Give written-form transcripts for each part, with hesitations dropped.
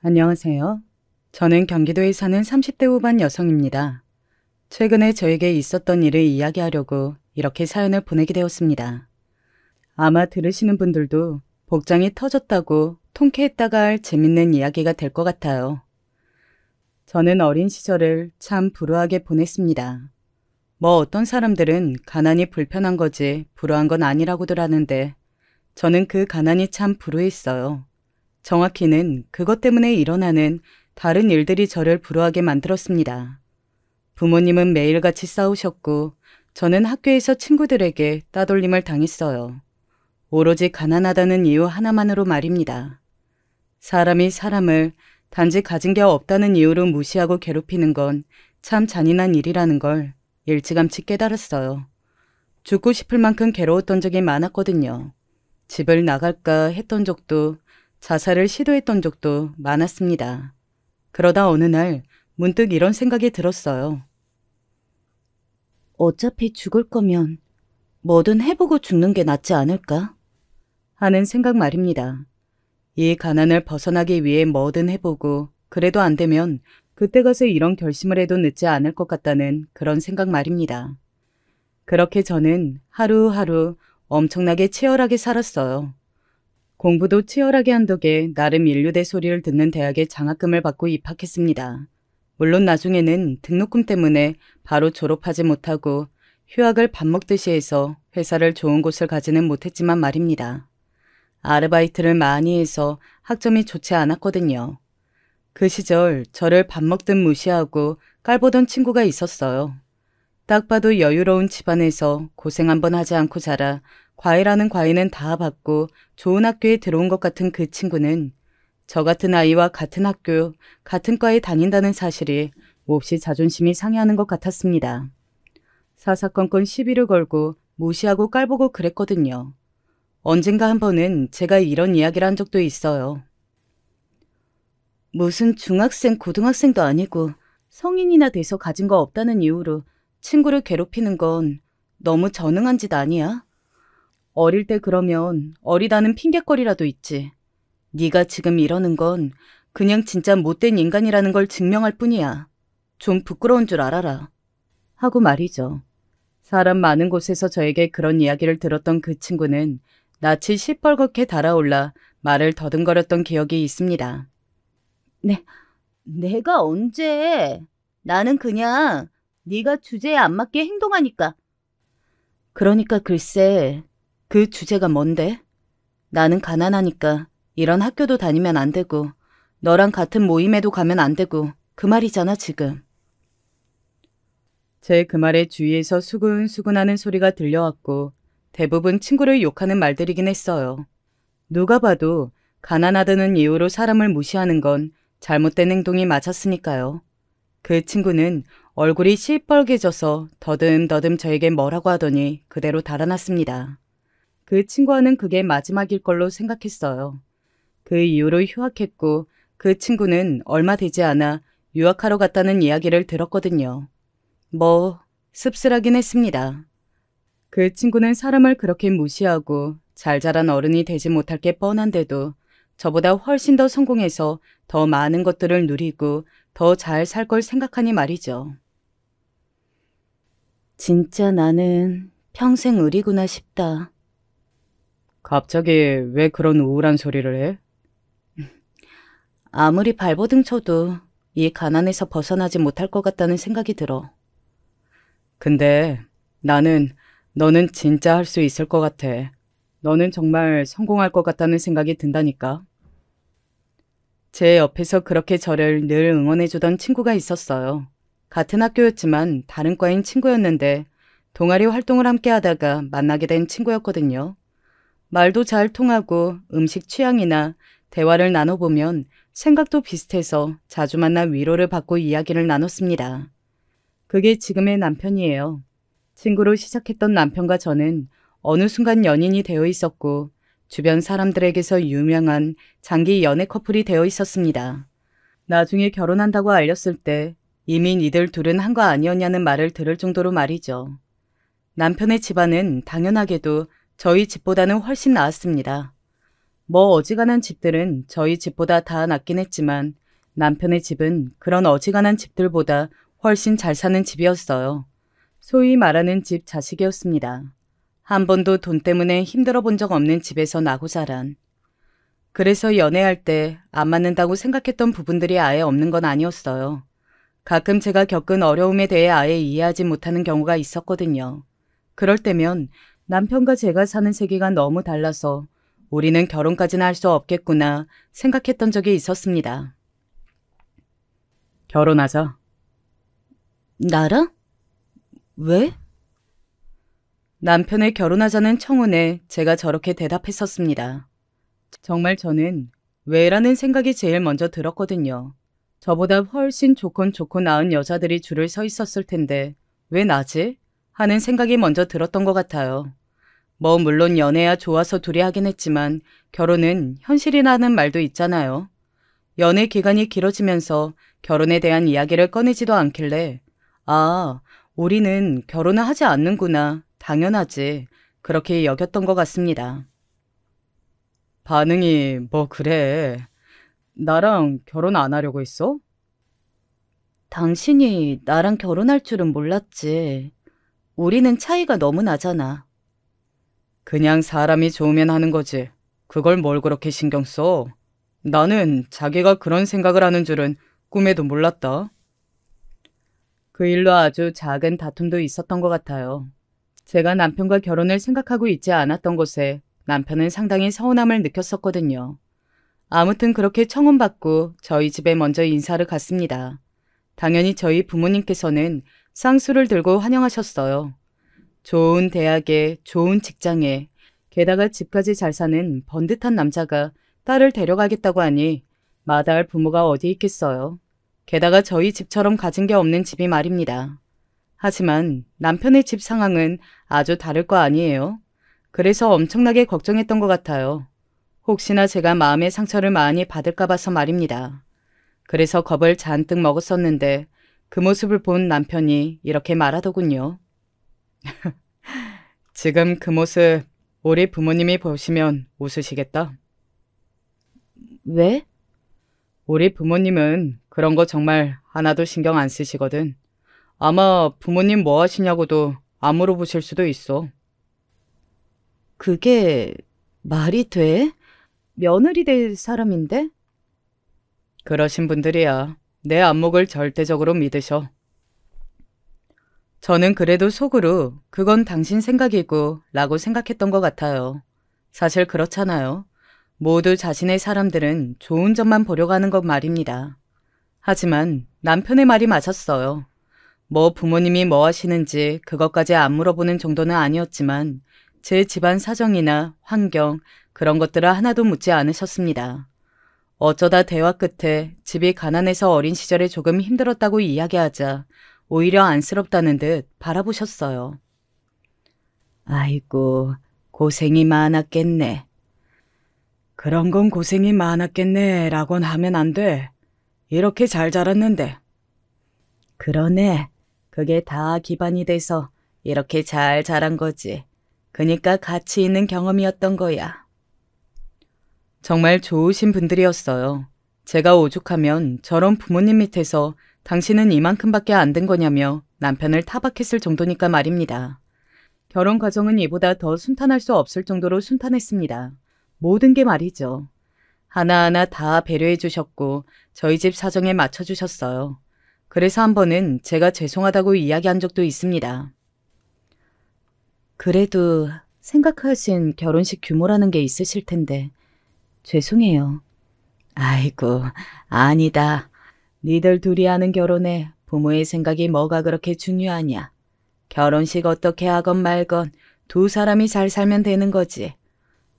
안녕하세요. 저는 경기도에 사는 30대 후반 여성입니다. 최근에 저에게 있었던 일을 이야기하려고 이렇게 사연을 보내게 되었습니다. 아마 들으시는 분들도 복장이 터졌다고 통쾌했다가 할 재밌는 이야기가 될 것 같아요. 저는 어린 시절을 참 불우하게 보냈습니다. 뭐 어떤 사람들은 가난이 불편한 거지 불우한 건 아니라고들 하는데 저는 그 가난이 참 불우했어요. 정확히는 그것 때문에 일어나는 다른 일들이 저를 불우하게 만들었습니다. 부모님은 매일같이 싸우셨고 저는 학교에서 친구들에게 따돌림을 당했어요. 오로지 가난하다는 이유 하나만으로 말입니다. 사람이 사람을 단지 가진 게 없다는 이유로 무시하고 괴롭히는 건 참 잔인한 일이라는 걸 일찌감치 깨달았어요. 죽고 싶을 만큼 괴로웠던 적이 많았거든요. 집을 나갈까 했던 적도 자살을 시도했던 적도 많았습니다. 그러다 어느 날 문득 이런 생각이 들었어요. 어차피 죽을 거면 뭐든 해보고 죽는 게 낫지 않을까? 하는 생각 말입니다. 이 가난을 벗어나기 위해 뭐든 해보고 그래도 안 되면 그때 가서 이런 결심을 해도 늦지 않을 것 같다는 그런 생각 말입니다. 그렇게 저는 하루하루 엄청나게 치열하게 살았어요. 공부도 치열하게 한 덕에 나름 인류대 소리를 듣는 대학에 장학금을 받고 입학했습니다. 물론 나중에는 등록금 때문에 바로 졸업하지 못하고 휴학을 밥 먹듯이 해서 회사를 좋은 곳을 가지는 못했지만 말입니다. 아르바이트를 많이 해서 학점이 좋지 않았거든요. 그 시절 저를 밥 먹듯 무시하고 깔보던 친구가 있었어요. 딱 봐도 여유로운 집안에서 고생 한번 하지 않고 자라 과외라는 과외는 다 받고 좋은 학교에 들어온 것 같은 그 친구는 저 같은 아이와 같은 학교, 같은 과에 다닌다는 사실이 몹시 자존심이 상해하는 것 같았습니다. 사사건건 시비를 걸고 무시하고 깔보고 그랬거든요. 언젠가 한 번은 제가 이런 이야기를 한 적도 있어요. 무슨 중학생, 고등학생도 아니고 성인이나 돼서 가진 거 없다는 이유로 친구를 괴롭히는 건 너무 전응한 짓 아니야? 어릴 때 그러면 어리다는 핑곗거리라도 있지. 네가 지금 이러는 건 그냥 진짜 못된 인간이라는 걸 증명할 뿐이야. 좀 부끄러운 줄 알아라. 하고 말이죠. 사람 많은 곳에서 저에게 그런 이야기를 들었던 그 친구는 낯이 시뻘겋게 달아올라 말을 더듬거렸던 기억이 있습니다. 내가 언제? 나는 그냥 네가 주제에 안 맞게 행동하니까. 그러니까 글쎄, 그 주제가 뭔데? 나는 가난하니까 이런 학교도 다니면 안 되고 너랑 같은 모임에도 가면 안 되고 그 말이잖아 지금. 제 그 말에 주위에서 수근수근하는 소리가 들려왔고 대부분 친구를 욕하는 말들이긴 했어요. 누가 봐도 가난하다는 이유로 사람을 무시하는 건 잘못된 행동이 맞았으니까요. 그 친구는 얼굴이 시뻘개져서 더듬더듬 저에게 뭐라고 하더니 그대로 달아났습니다. 그 친구와는 그게 마지막일 걸로 생각했어요. 그 이후로 휴학했고 그 친구는 얼마 되지 않아 유학하러 갔다는 이야기를 들었거든요. 뭐 씁쓸하긴 했습니다. 그 친구는 사람을 그렇게 무시하고 잘 자란 어른이 되지 못할 게 뻔한데도 저보다 훨씬 더 성공해서 더 많은 것들을 누리고 더 잘 살 걸 생각하니 말이죠. 진짜 나는 평생 의리구나 싶다. 갑자기 왜 그런 우울한 소리를 해? 아무리 발버둥 쳐도 이 가난에서 벗어나지 못할 것 같다는 생각이 들어. 근데 너는 진짜 할 수 있을 것 같아. 너는 정말 성공할 것 같다는 생각이 든다니까. 제 옆에서 그렇게 저를 늘 응원해주던 친구가 있었어요. 같은 학교였지만 다른 과인 친구였는데 동아리 활동을 함께 하다가 만나게 된 친구였거든요. 말도 잘 통하고 음식 취향이나 대화를 나눠보면 생각도 비슷해서 자주 만나 위로를 받고 이야기를 나눴습니다. 그게 지금의 남편이에요. 친구로 시작했던 남편과 저는 어느 순간 연인이 되어 있었고 주변 사람들에게서 유명한 장기 연애 커플이 되어 있었습니다. 나중에 결혼한다고 알렸을 때 이미 니들 둘은 한 거 아니었냐는 말을 들을 정도로 말이죠. 남편의 집안은 당연하게도 저희 집보다는 훨씬 나았습니다. 뭐 어지간한 집들은 저희 집보다 다 낫긴 했지만 남편의 집은 그런 어지간한 집들보다 훨씬 잘 사는 집이었어요. 소위 말하는 집 자식이었습니다. 한 번도 돈 때문에 힘들어 본 적 없는 집에서 나고 자란. 그래서 연애할 때 안 맞는다고 생각했던 부분들이 아예 없는 건 아니었어요. 가끔 제가 겪은 어려움에 대해 아예 이해하지 못하는 경우가 있었거든요. 그럴 때면 남편과 제가 사는 세계가 너무 달라서 우리는 결혼까지는 할 수 없겠구나 생각했던 적이 있었습니다. 결혼하자. 나랑? 왜? 남편의 결혼하자는 청혼에 제가 저렇게 대답했었습니다. 정말 저는 왜라는 생각이 제일 먼저 들었거든요. 저보다 훨씬 좋고 나은 여자들이 줄을 서 있었을 텐데 왜 나지? 하는 생각이 먼저 들었던 것 같아요. 뭐 물론 연애야 좋아서 둘이 하긴 했지만 결혼은 현실이라는 말도 있잖아요. 연애 기간이 길어지면서 결혼에 대한 이야기를 꺼내지도 않길래 아, 우리는 결혼을 하지 않는구나. 당연하지. 그렇게 여겼던 것 같습니다. 반응이 뭐 그래. 나랑 결혼 안 하려고 했어? 당신이 나랑 결혼할 줄은 몰랐지. 우리는 차이가 너무 나잖아. 그냥 사람이 좋으면 하는 거지. 그걸 뭘 그렇게 신경 써? 나는 자기가 그런 생각을 하는 줄은 꿈에도 몰랐다. 그 일로 아주 작은 다툼도 있었던 것 같아요. 제가 남편과 결혼을 생각하고 있지 않았던 것에 남편은 상당히 서운함을 느꼈었거든요. 아무튼 그렇게 청혼받고 저희 집에 먼저 인사를 갔습니다. 당연히 저희 부모님께서는 쌍수를 들고 환영하셨어요. 좋은 대학에, 좋은 직장에, 게다가 집까지 잘 사는 번듯한 남자가 딸을 데려가겠다고 하니 마다할 부모가 어디 있겠어요. 게다가 저희 집처럼 가진 게 없는 집이 말입니다. 하지만 남편의 집 상황은 아주 다를 거 아니에요. 그래서 엄청나게 걱정했던 것 같아요. 혹시나 제가 마음의 상처를 많이 받을까 봐서 말입니다. 그래서 겁을 잔뜩 먹었었는데 그 모습을 본 남편이 이렇게 말하더군요. 지금 그 모습 우리 부모님이 보시면 웃으시겠다. 왜? 우리 부모님은 그런 거 정말 하나도 신경 안 쓰시거든. 아마 부모님 뭐 하시냐고도 안 물어보실 수도 있어. 그게 말이 돼? 며느리 될 사람인데? 그러신 분들이야. 내 안목을 절대적으로 믿으셔. 저는 그래도 속으로 그건 당신 생각이고 라고 생각했던 것 같아요. 사실 그렇잖아요. 모두 자신의 사람들은 좋은 점만 보려고 하는 것 말입니다. 하지만 남편의 말이 맞았어요. 뭐 부모님이 뭐 하시는지 그것까지 안 물어보는 정도는 아니었지만 제 집안 사정이나 환경 그런 것들을 하나도 묻지 않으셨습니다. 어쩌다 대화 끝에 집이 가난해서 어린 시절에 조금 힘들었다고 이야기하자 오히려 안쓰럽다는 듯 바라보셨어요. 아이고, 고생이 많았겠네. 그런 건 고생이 많았겠네 라곤 하면 안 돼. 이렇게 잘 자랐는데. 그러네. 그게 다 기반이 돼서 이렇게 잘 자란 거지. 그니까 가치 있는 경험이었던 거야. 정말 좋으신 분들이었어요. 제가 오죽하면 저런 부모님 밑에서 당신은 이만큼밖에 안 된 거냐며 남편을 타박했을 정도니까 말입니다. 결혼 과정은 이보다 더 순탄할 수 없을 정도로 순탄했습니다. 모든 게 말이죠. 하나하나 다 배려해 주셨고 저희 집 사정에 맞춰 주셨어요. 그래서 한 번은 제가 죄송하다고 이야기한 적도 있습니다. 그래도 생각하신 결혼식 규모라는 게 있으실 텐데 죄송해요. 아이고, 아니다. 니들 둘이 하는 결혼에 부모의 생각이 뭐가 그렇게 중요하냐. 결혼식 어떻게 하건 말건 두 사람이 잘 살면 되는 거지.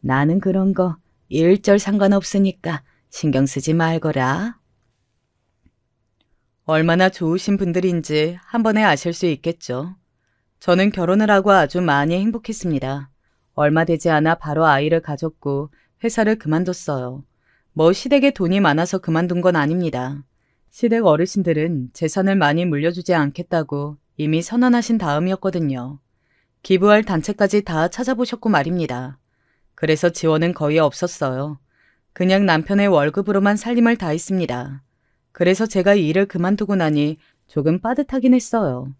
나는 그런 거 일절 상관없으니까 신경 쓰지 말거라. 얼마나 좋으신 분들인지 한 번에 아실 수 있겠죠. 저는 결혼을 하고 아주 많이 행복했습니다. 얼마 되지 않아 바로 아이를 가졌고 회사를 그만뒀어요. 뭐 시댁에 돈이 많아서 그만둔 건 아닙니다. 시댁 어르신들은 재산을 많이 물려주지 않겠다고 이미 선언하신 다음이었거든요. 기부할 단체까지 다 찾아보셨고 말입니다. 그래서 지원은 거의 없었어요. 그냥 남편의 월급으로만 살림을 다 했습니다. 그래서 제가 일을 그만두고 나니 조금 빠듯하긴 했어요.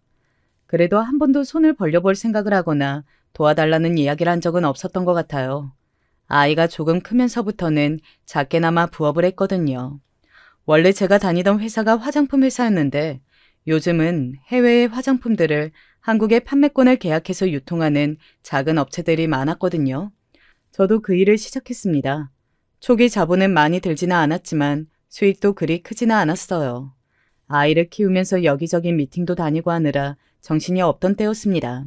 그래도 한 번도 손을 벌려볼 생각을 하거나 도와달라는 이야기를 한 적은 없었던 것 같아요. 아이가 조금 크면서부터는 작게나마 부업을 했거든요. 원래 제가 다니던 회사가 화장품 회사였는데 요즘은 해외의 화장품들을 한국에 판매권을 계약해서 유통하는 작은 업체들이 많았거든요. 저도 그 일을 시작했습니다. 초기 자본은 많이 들지는 않았지만 수익도 그리 크지는 않았어요. 아이를 키우면서 여기저기 미팅도 다니고 하느라 정신이 없던 때였습니다.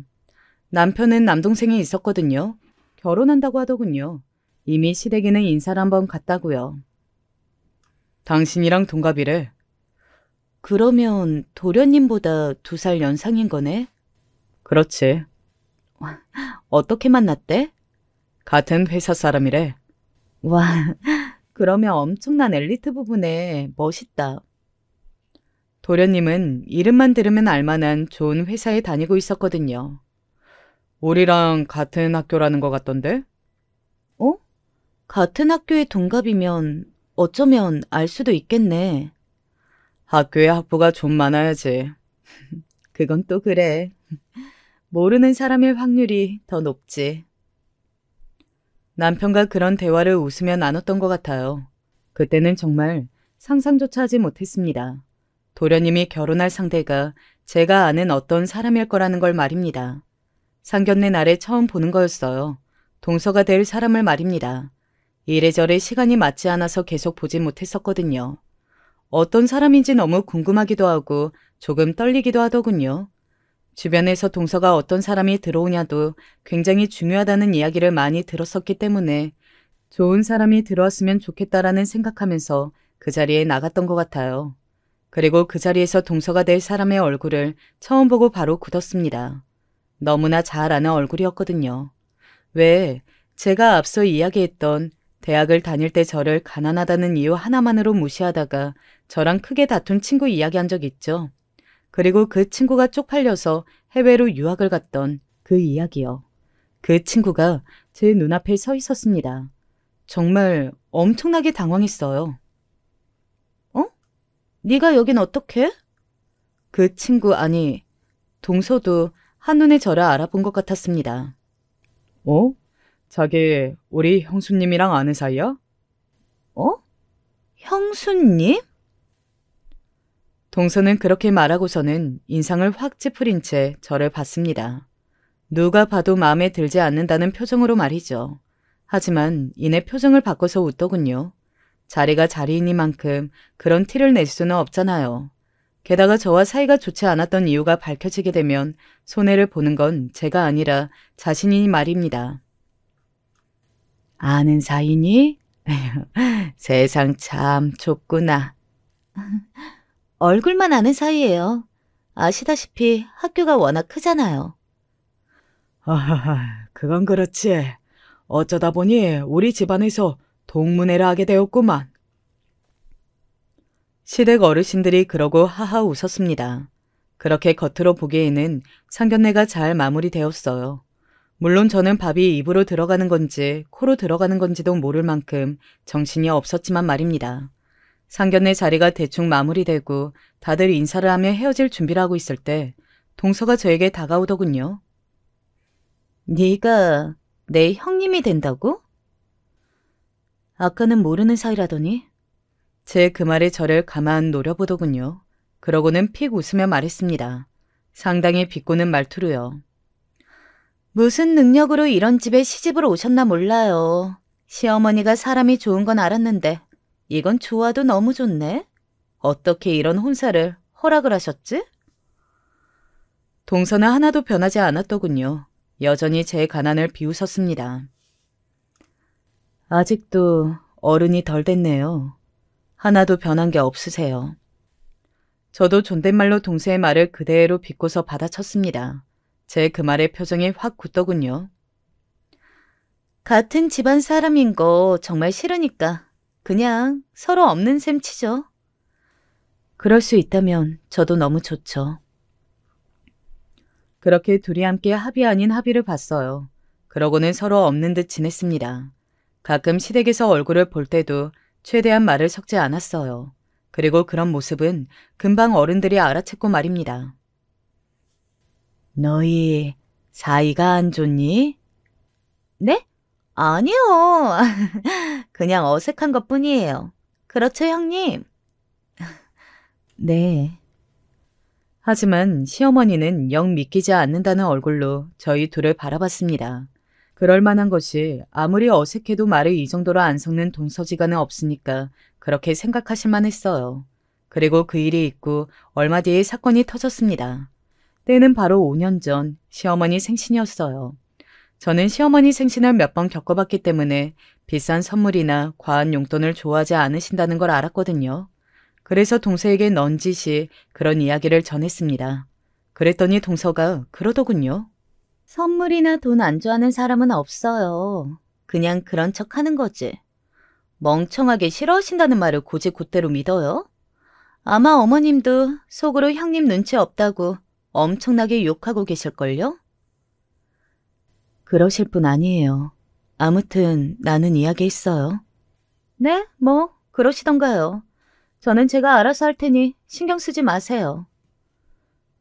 남편은 남동생이 있었거든요. 결혼한다고 하더군요. 이미 시댁에는 인사를 한번 갔다고요. 당신이랑 동갑이래. 그러면 도련님보다 2살 연상인 거네? 그렇지. 어떻게 만났대? 같은 회사 사람이래. 와, 그러면 엄청난 엘리트 부부네. 멋있다. 도련님은 이름만 들으면 알만한 좋은 회사에 다니고 있었거든요. 우리랑 같은 학교라는 것 같던데? 어? 같은 학교의 동갑이면 어쩌면 알 수도 있겠네. 학교에 학부가 좀 많아야지. 그건 또 그래. 모르는 사람일 확률이 더 높지. 남편과 그런 대화를 웃으며 나눴던 것 같아요. 그때는 정말 상상조차 하지 못했습니다. 도련님이 결혼할 상대가 제가 아는 어떤 사람일 거라는 걸 말입니다. 상견례 날에 처음 보는 거였어요. 동서가 될 사람을 말입니다. 이래저래 시간이 맞지 않아서 계속 보지 못했었거든요. 어떤 사람인지 너무 궁금하기도 하고 조금 떨리기도 하더군요. 주변에서 동서가 어떤 사람이 들어오냐도 굉장히 중요하다는 이야기를 많이 들었었기 때문에 좋은 사람이 들어왔으면 좋겠다라는 생각하면서 그 자리에 나갔던 것 같아요. 그리고 그 자리에서 동서가 될 사람의 얼굴을 처음 보고 바로 굳었습니다. 너무나 잘 아는 얼굴이었거든요. 왜 제가 앞서 이야기했던 대학을 다닐 때 저를 가난하다는 이유 하나만으로 무시하다가 저랑 크게 다툰 친구 이야기한 적 있죠. 그리고 그 친구가 쪽팔려서 해외로 유학을 갔던 그 이야기요. 그 친구가 제 눈앞에 서 있었습니다. 정말 엄청나게 당황했어요. 어? 네가 여긴 어떻게? 그 친구 아니 동서도 한눈에 저를 알아본 것 같았습니다. 어? 자기 우리 형수님이랑 아는 사이야? 어? 형수님? 동서는 그렇게 말하고서는 인상을 확 찌푸린 채 저를 봤습니다. 누가 봐도 마음에 들지 않는다는 표정으로 말이죠. 하지만 이내 표정을 바꿔서 웃더군요. 자리가 자리이니만큼 그런 티를 낼 수는 없잖아요. 게다가 저와 사이가 좋지 않았던 이유가 밝혀지게 되면 손해를 보는 건 제가 아니라 자신이니 말입니다. 아는 사이니? 세상 참 좁구나. 얼굴만 아는 사이예요. 아시다시피 학교가 워낙 크잖아요. 아하하, 그건 그렇지. 어쩌다 보니 우리 집안에서 동문회를 하게 되었구만. 시댁 어르신들이 그러고 하하 웃었습니다. 그렇게 겉으로 보기에는 상견례가 잘 마무리되었어요. 물론 저는 밥이 입으로 들어가는 건지 코로 들어가는 건지도 모를 만큼 정신이 없었지만 말입니다. 상견례 자리가 대충 마무리되고 다들 인사를 하며 헤어질 준비를 하고 있을 때 동서가 저에게 다가오더군요. 네가 내 형님이 된다고? 아까는 모르는 사이라더니 제 그 말에 저를 가만 노려보더군요. 그러고는 픽 웃으며 말했습니다. 상당히 비꼬는 말투로요. 무슨 능력으로 이런 집에 시집을 오셨나 몰라요. 시어머니가 사람이 좋은 건 알았는데 이건 좋아도 너무 좋네. 어떻게 이런 혼사를 허락을 하셨지? 동서는 하나도 변하지 않았더군요. 여전히 제 가난을 비웃었습니다. 아직도 어른이 덜 됐네요. 하나도 변한 게 없으세요. 저도 존댓말로 동서의 말을 그대로 비꼬서 받아쳤습니다. 제 그 말에 표정이 확 굳더군요. 같은 집안 사람인 거 정말 싫으니까 그냥 서로 없는 셈 치죠. 그럴 수 있다면 저도 너무 좋죠. 그렇게 둘이 함께 합의 아닌 합의를 봤어요. 그러고는 서로 없는 듯 지냈습니다. 가끔 시댁에서 얼굴을 볼 때도 최대한 말을 섞지 않았어요. 그리고 그런 모습은 금방 어른들이 알아챘고 말입니다. 너희 사이가 안 좋니? 네? 아니요. 그냥 어색한 것뿐이에요. 그렇죠, 형님? 네. 하지만 시어머니는 영 믿기지 않는다는 얼굴로 저희 둘을 바라봤습니다. 그럴 만한 것이 아무리 어색해도 말을 이 정도로 안 섞는 동서지간은 없으니까 그렇게 생각하실 만했어요. 그리고 그 일이 있고 얼마 뒤에 사건이 터졌습니다. 때는 바로 5년 전 시어머니 생신이었어요. 저는 시어머니 생신을 몇 번 겪어봤기 때문에 비싼 선물이나 과한 용돈을 좋아하지 않으신다는 걸 알았거든요. 그래서 동서에게 넌지시 그런 이야기를 전했습니다. 그랬더니 동서가 그러더군요. 선물이나 돈 안 좋아하는 사람은 없어요. 그냥 그런 척 하는 거지. 멍청하게 싫어하신다는 말을 곧대로 믿어요? 아마 어머님도 속으로 형님 눈치 없다고 엄청나게 욕하고 계실걸요? 그러실 분 아니에요. 아무튼 나는 이야기했어요. 네? 뭐 그러시던가요. 저는 제가 알아서 할 테니 신경 쓰지 마세요.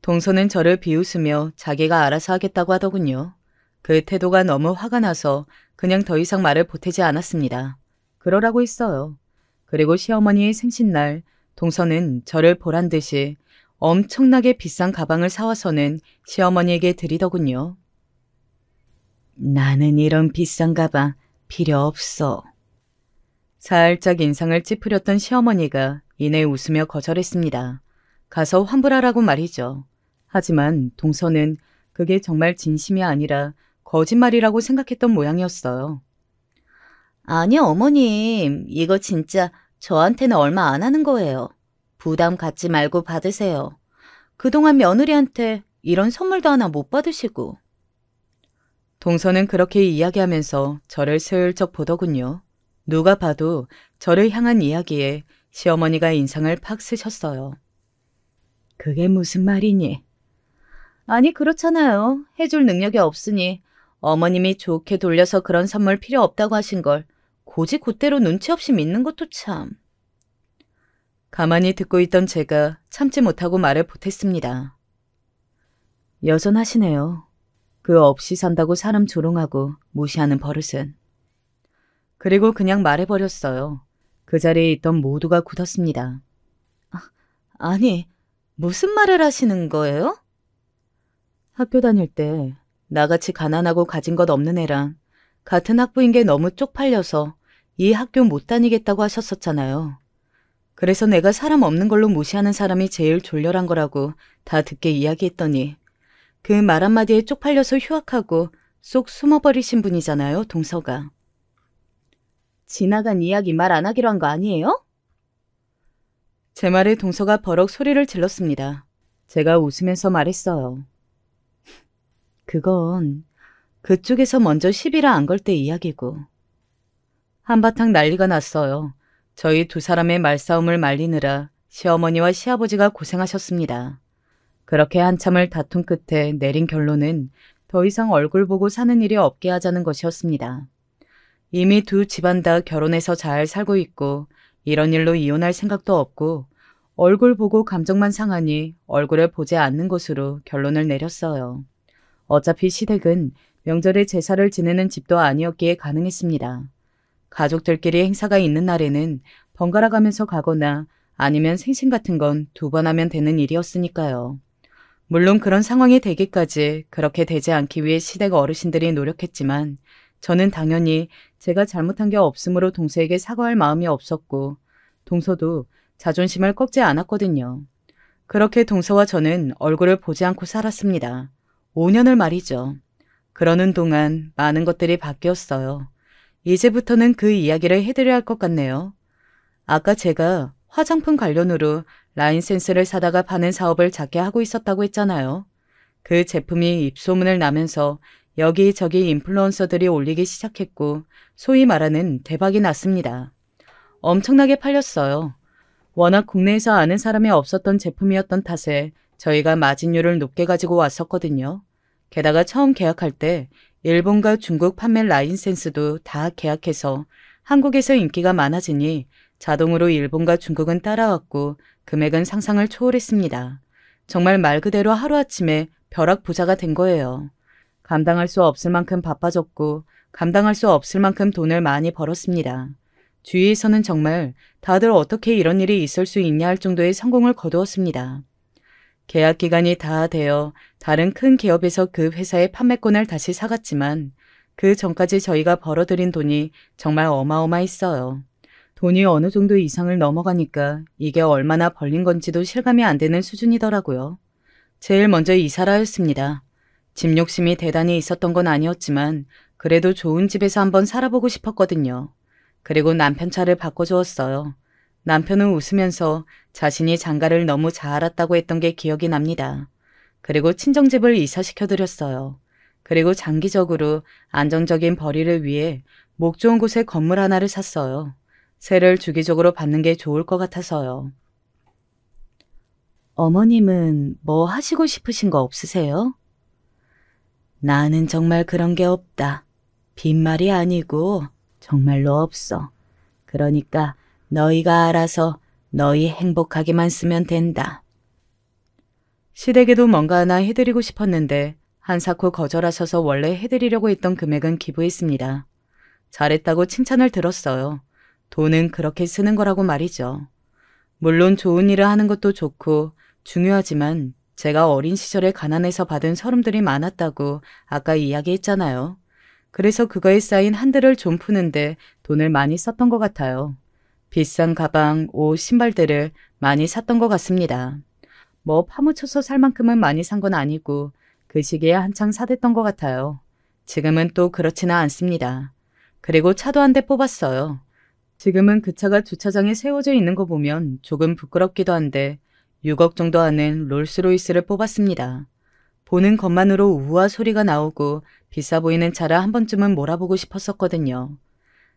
동서는 저를 비웃으며 자기가 알아서 하겠다고 하더군요. 그 태도가 너무 화가 나서 그냥 더 이상 말을 보태지 않았습니다. 그러라고 했어요. 그리고 시어머니의 생신날 동서는 저를 보란 듯이 엄청나게 비싼 가방을 사와서는 시어머니에게 드리더군요. 나는 이런 비싼 가방 필요 없어. 살짝 인상을 찌푸렸던 시어머니가 이내 웃으며 거절했습니다. 가서 환불하라고 말이죠. 하지만 동서는 그게 정말 진심이 아니라 거짓말이라고 생각했던 모양이었어요. 아니요, 어머님. 이거 진짜 저한테는 얼마 안 하는 거예요. 부담 갖지 말고 받으세요. 그동안 며느리한테 이런 선물도 하나 못 받으시고. 동서는 그렇게 이야기하면서 저를 슬쩍 보더군요. 누가 봐도 저를 향한 이야기에 시어머니가 인상을 팍 쓰셨어요. 그게 무슨 말이니? 아니 그렇잖아요. 해줄 능력이 없으니 어머님이 좋게 돌려서 그런 선물 필요 없다고 하신 걸 곧대로 눈치 없이 믿는 것도 참. 가만히 듣고 있던 제가 참지 못하고 말을 보탰습니다. 여전하시네요. 그 없이 산다고 사람 조롱하고 무시하는 버릇은. 그리고 그냥 말해버렸어요. 그 자리에 있던 모두가 굳었습니다. 아니, 무슨 말을 하시는 거예요? 학교 다닐 때 나같이 가난하고 가진 것 없는 애랑 같은 학부인 게 너무 쪽팔려서 이 학교 못 다니겠다고 하셨었잖아요. 그래서 내가 사람 없는 걸로 무시하는 사람이 제일 졸렬한 거라고 다 듣게 이야기했더니 그 말 한마디에 쪽팔려서 휴학하고 쏙 숨어버리신 분이잖아요, 동서가. 지나간 이야기 말 안 하기로 한 거 아니에요? 제 말에 동서가 버럭 소리를 질렀습니다. 제가 웃으면서 말했어요. 그건 그쪽에서 먼저 시비를 안 걸 때 이야기고. 한바탕 난리가 났어요. 저희 두 사람의 말싸움을 말리느라 시어머니와 시아버지가 고생하셨습니다. 그렇게 한참을 다툰 끝에 내린 결론은 더 이상 얼굴 보고 사는 일이 없게 하자는 것이었습니다. 이미 두 집안 다 결혼해서 잘 살고 있고 이런 일로 이혼할 생각도 없고 얼굴 보고 감정만 상하니 얼굴을 보지 않는 것으로 결론을 내렸어요. 어차피 시댁은 명절에 제사를 지내는 집도 아니었기에 가능했습니다. 가족들끼리 행사가 있는 날에는 번갈아 가면서 가거나 아니면 생신 같은 건 2번 하면 되는 일이었으니까요. 물론 그런 상황이 되기까지 그렇게 되지 않기 위해 시댁 어르신들이 노력했지만 저는 당연히 제가 잘못한 게 없으므로 동서에게 사과할 마음이 없었고 동서도 자존심을 꺾지 않았거든요. 그렇게 동서와 저는 얼굴을 보지 않고 살았습니다. 5년을 말이죠. 그러는 동안 많은 것들이 바뀌었어요. 이제부터는 그 이야기를 해드려야 할 것 같네요. 아까 제가 화장품 관련으로 라인센스를 사다가 파는 사업을 작게 하고 있었다고 했잖아요. 그 제품이 입소문을 나면서 여기저기 인플루언서들이 올리기 시작했고 소위 말하는 대박이 났습니다. 엄청나게 팔렸어요. 워낙 국내에서 아는 사람이 없었던 제품이었던 탓에 저희가 마진율을 높게 가지고 왔었거든요. 게다가 처음 계약할 때 일본과 중국 판매 라이센스도 다 계약해서 한국에서 인기가 많아지니 자동으로 일본과 중국은 따라왔고 금액은 상상을 초월했습니다. 정말 말 그대로 하루아침에 벼락 부자가 된 거예요. 감당할 수 없을 만큼 바빠졌고 감당할 수 없을 만큼 돈을 많이 벌었습니다. 주위에서는 정말 다들 어떻게 이런 일이 있을 수 있냐 할 정도의 성공을 거두었습니다. 계약 기간이 다 되어 다른 큰 기업에서 그 회사의 판매권을 다시 사갔지만 그 전까지 저희가 벌어들인 돈이 정말 어마어마했어요. 돈이 어느 정도 이상을 넘어가니까 이게 얼마나 벌린 건지도 실감이 안 되는 수준이더라고요. 제일 먼저 이사를 하였습니다. 집 욕심이 대단히 있었던 건 아니었지만 그래도 좋은 집에서 한번 살아보고 싶었거든요. 그리고 남편 차를 바꿔주었어요. 남편은 웃으면서 자신이 장가를 너무 잘 알았다고 했던 게 기억이 납니다. 그리고 친정집을 이사시켜드렸어요. 그리고 장기적으로 안정적인 벌이를 위해 목 좋은 곳에 건물 하나를 샀어요. 세를 주기적으로 받는 게 좋을 것 같아서요. 어머님은 뭐 하시고 싶으신 거 없으세요? 나는 정말 그런 게 없다. 빈말이 아니고 정말로 없어. 그러니까 너희가 알아서 너희 행복하게만 쓰면 된다. 시댁에도 뭔가 하나 해드리고 싶었는데 한사코 거절하셔서 원래 해드리려고 했던 금액은 기부했습니다. 잘했다고 칭찬을 들었어요. 돈은 그렇게 쓰는 거라고 말이죠. 물론 좋은 일을 하는 것도 좋고 중요하지만 제가 어린 시절에 가난해서 받은 서름들이 많았다고 아까 이야기했잖아요. 그래서 그거에 쌓인 한들을 좀 푸는데 돈을 많이 썼던 것 같아요. 비싼 가방, 옷, 신발들을 많이 샀던 것 같습니다. 뭐 파묻혀서 살 만큼은 많이 산 건 아니고 그 시기에 한창 사댔던 것 같아요. 지금은 또 그렇지는 않습니다. 그리고 차도 한 대 뽑았어요. 지금은 그 차가 주차장에 세워져 있는 거 보면 조금 부끄럽기도 한데 6억 정도 하는 롤스로이스를 뽑았습니다. 보는 것만으로 우와 소리가 나오고 비싸 보이는 차를 한 번쯤은 몰아보고 싶었었거든요.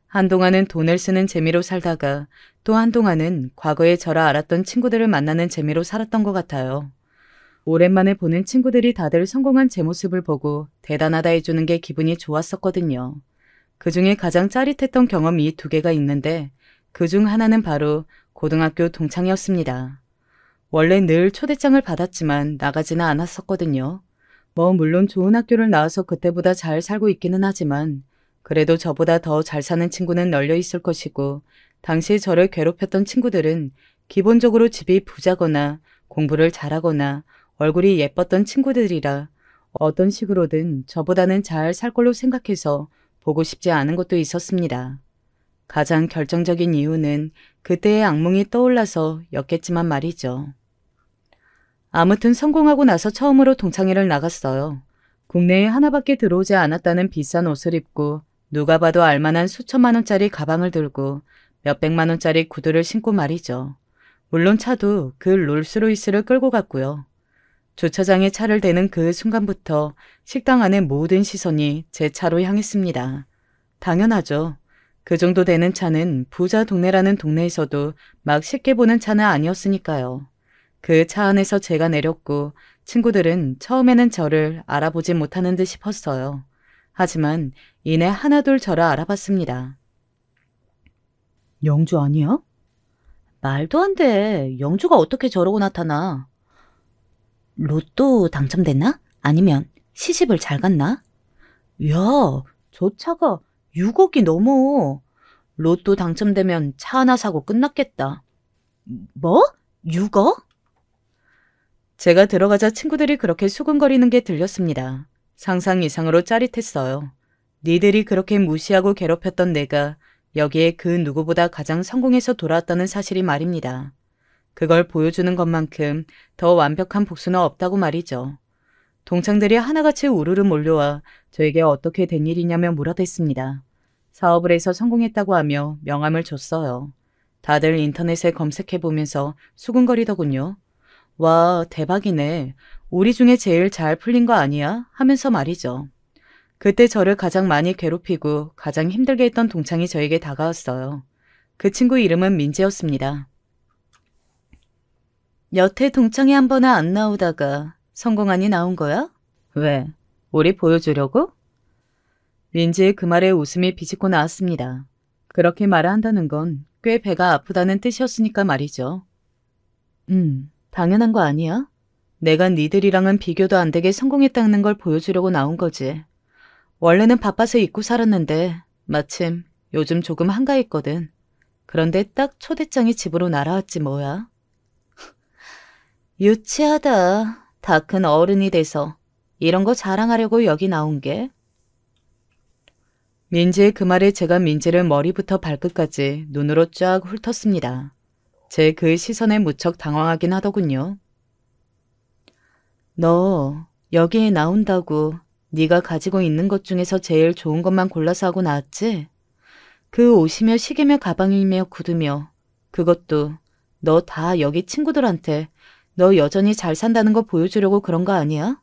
한동안은 돈을 쓰는 재미로 살다가 또 한동안은 과거에 저를 알았던 친구들을 만나는 재미로 살았던 것 같아요. 오랜만에 보는 친구들이 다들 성공한 제 모습을 보고 대단하다 해주는 게 기분이 좋았었거든요. 그중에 가장 짜릿했던 경험이 2개가 있는데 그중 하나는 바로 고등학교 동창이었습니다. 원래 늘 초대장을 받았지만 나가지는 않았었거든요. 뭐 물론 좋은 학교를 나와서 그때보다 잘 살고 있기는 하지만 그래도 저보다 더 잘 사는 친구는 널려 있을 것이고 당시에 저를 괴롭혔던 친구들은 기본적으로 집이 부자거나 공부를 잘하거나 얼굴이 예뻤던 친구들이라 어떤 식으로든 저보다는 잘 살 걸로 생각해서 보고 싶지 않은 것도 있었습니다. 가장 결정적인 이유는 그때의 악몽이 떠올라서 였겠지만 말이죠. 아무튼 성공하고 나서 처음으로 동창회를 나갔어요. 국내에 하나밖에 들어오지 않았다는 비싼 옷을 입고 누가 봐도 알만한 수천만 원짜리 가방을 들고 몇백만 원짜리 구두를 신고 말이죠. 물론 차도 그 롤스로이스를 끌고 갔고요. 주차장에 차를 대는 그 순간부터 식당 안의 모든 시선이 제 차로 향했습니다. 당연하죠. 그 정도 되는 차는 부자 동네라는 동네에서도 막 쉽게 보는 차는 아니었으니까요. 그 차 안에서 제가 내렸고 친구들은 처음에는 저를 알아보지 못하는 듯 싶었어요. 하지만 이내 하나둘 저를 알아봤습니다. 영주 아니야? 말도 안 돼. 영주가 어떻게 저러고 나타나? 로또 당첨됐나? 아니면 시집을 잘 갔나? 야, 저 차가 6억이 넘어. 로또 당첨되면 차 하나 사고 끝났겠다. 뭐? 6억? 제가 들어가자 친구들이 그렇게 수근거리는 게 들렸습니다. 상상 이상으로 짜릿했어요. 니들이 그렇게 무시하고 괴롭혔던 내가 여기에 그 누구보다 가장 성공해서 돌아왔다는 사실이 말입니다. 그걸 보여주는 것만큼 더 완벽한 복수는 없다고 말이죠. 동창들이 하나같이 우르르 몰려와 저에게 어떻게 된 일이냐며 물어댔습니다. 사업을 해서 성공했다고 하며 명함을 줬어요. 다들 인터넷에 검색해보면서 수근거리더군요. 와, 대박이네. 우리 중에 제일 잘 풀린 거 아니야? 하면서 말이죠. 그때 저를 가장 많이 괴롭히고 가장 힘들게 했던 동창이 저에게 다가왔어요. 그 친구 이름은 민지였습니다. 여태 동창회 한 번은 안 나오다가 성공하니 나온 거야? 왜? 우리 보여주려고? 민지의 그 말에 웃음이 비집고 나왔습니다. 그렇게 말을 한다는 건 꽤 배가 아프다는 뜻이었으니까 말이죠. 당연한 거 아니야? 내가 니들이랑은 비교도 안 되게 성공했다는 걸 보여주려고 나온 거지. 원래는 바빠서 잊고 살았는데 마침 요즘 조금 한가했거든. 그런데 딱 초대장이 집으로 날아왔지 뭐야. 유치하다. 다 큰 어른이 돼서 이런 거 자랑하려고 여기 나온 게. 민지의 그 말에 제가 민지를 머리부터 발끝까지 눈으로 쫙 훑었습니다. 제 그 시선에 무척 당황하긴 하더군요. 너 여기에 나온다고 네가 가지고 있는 것 중에서 제일 좋은 것만 골라서 하고 나왔지? 그 옷이며 시계며 가방이며 구두며 그것도 너 다 여기 친구들한테 너 여전히 잘 산다는 거 보여주려고 그런 거 아니야?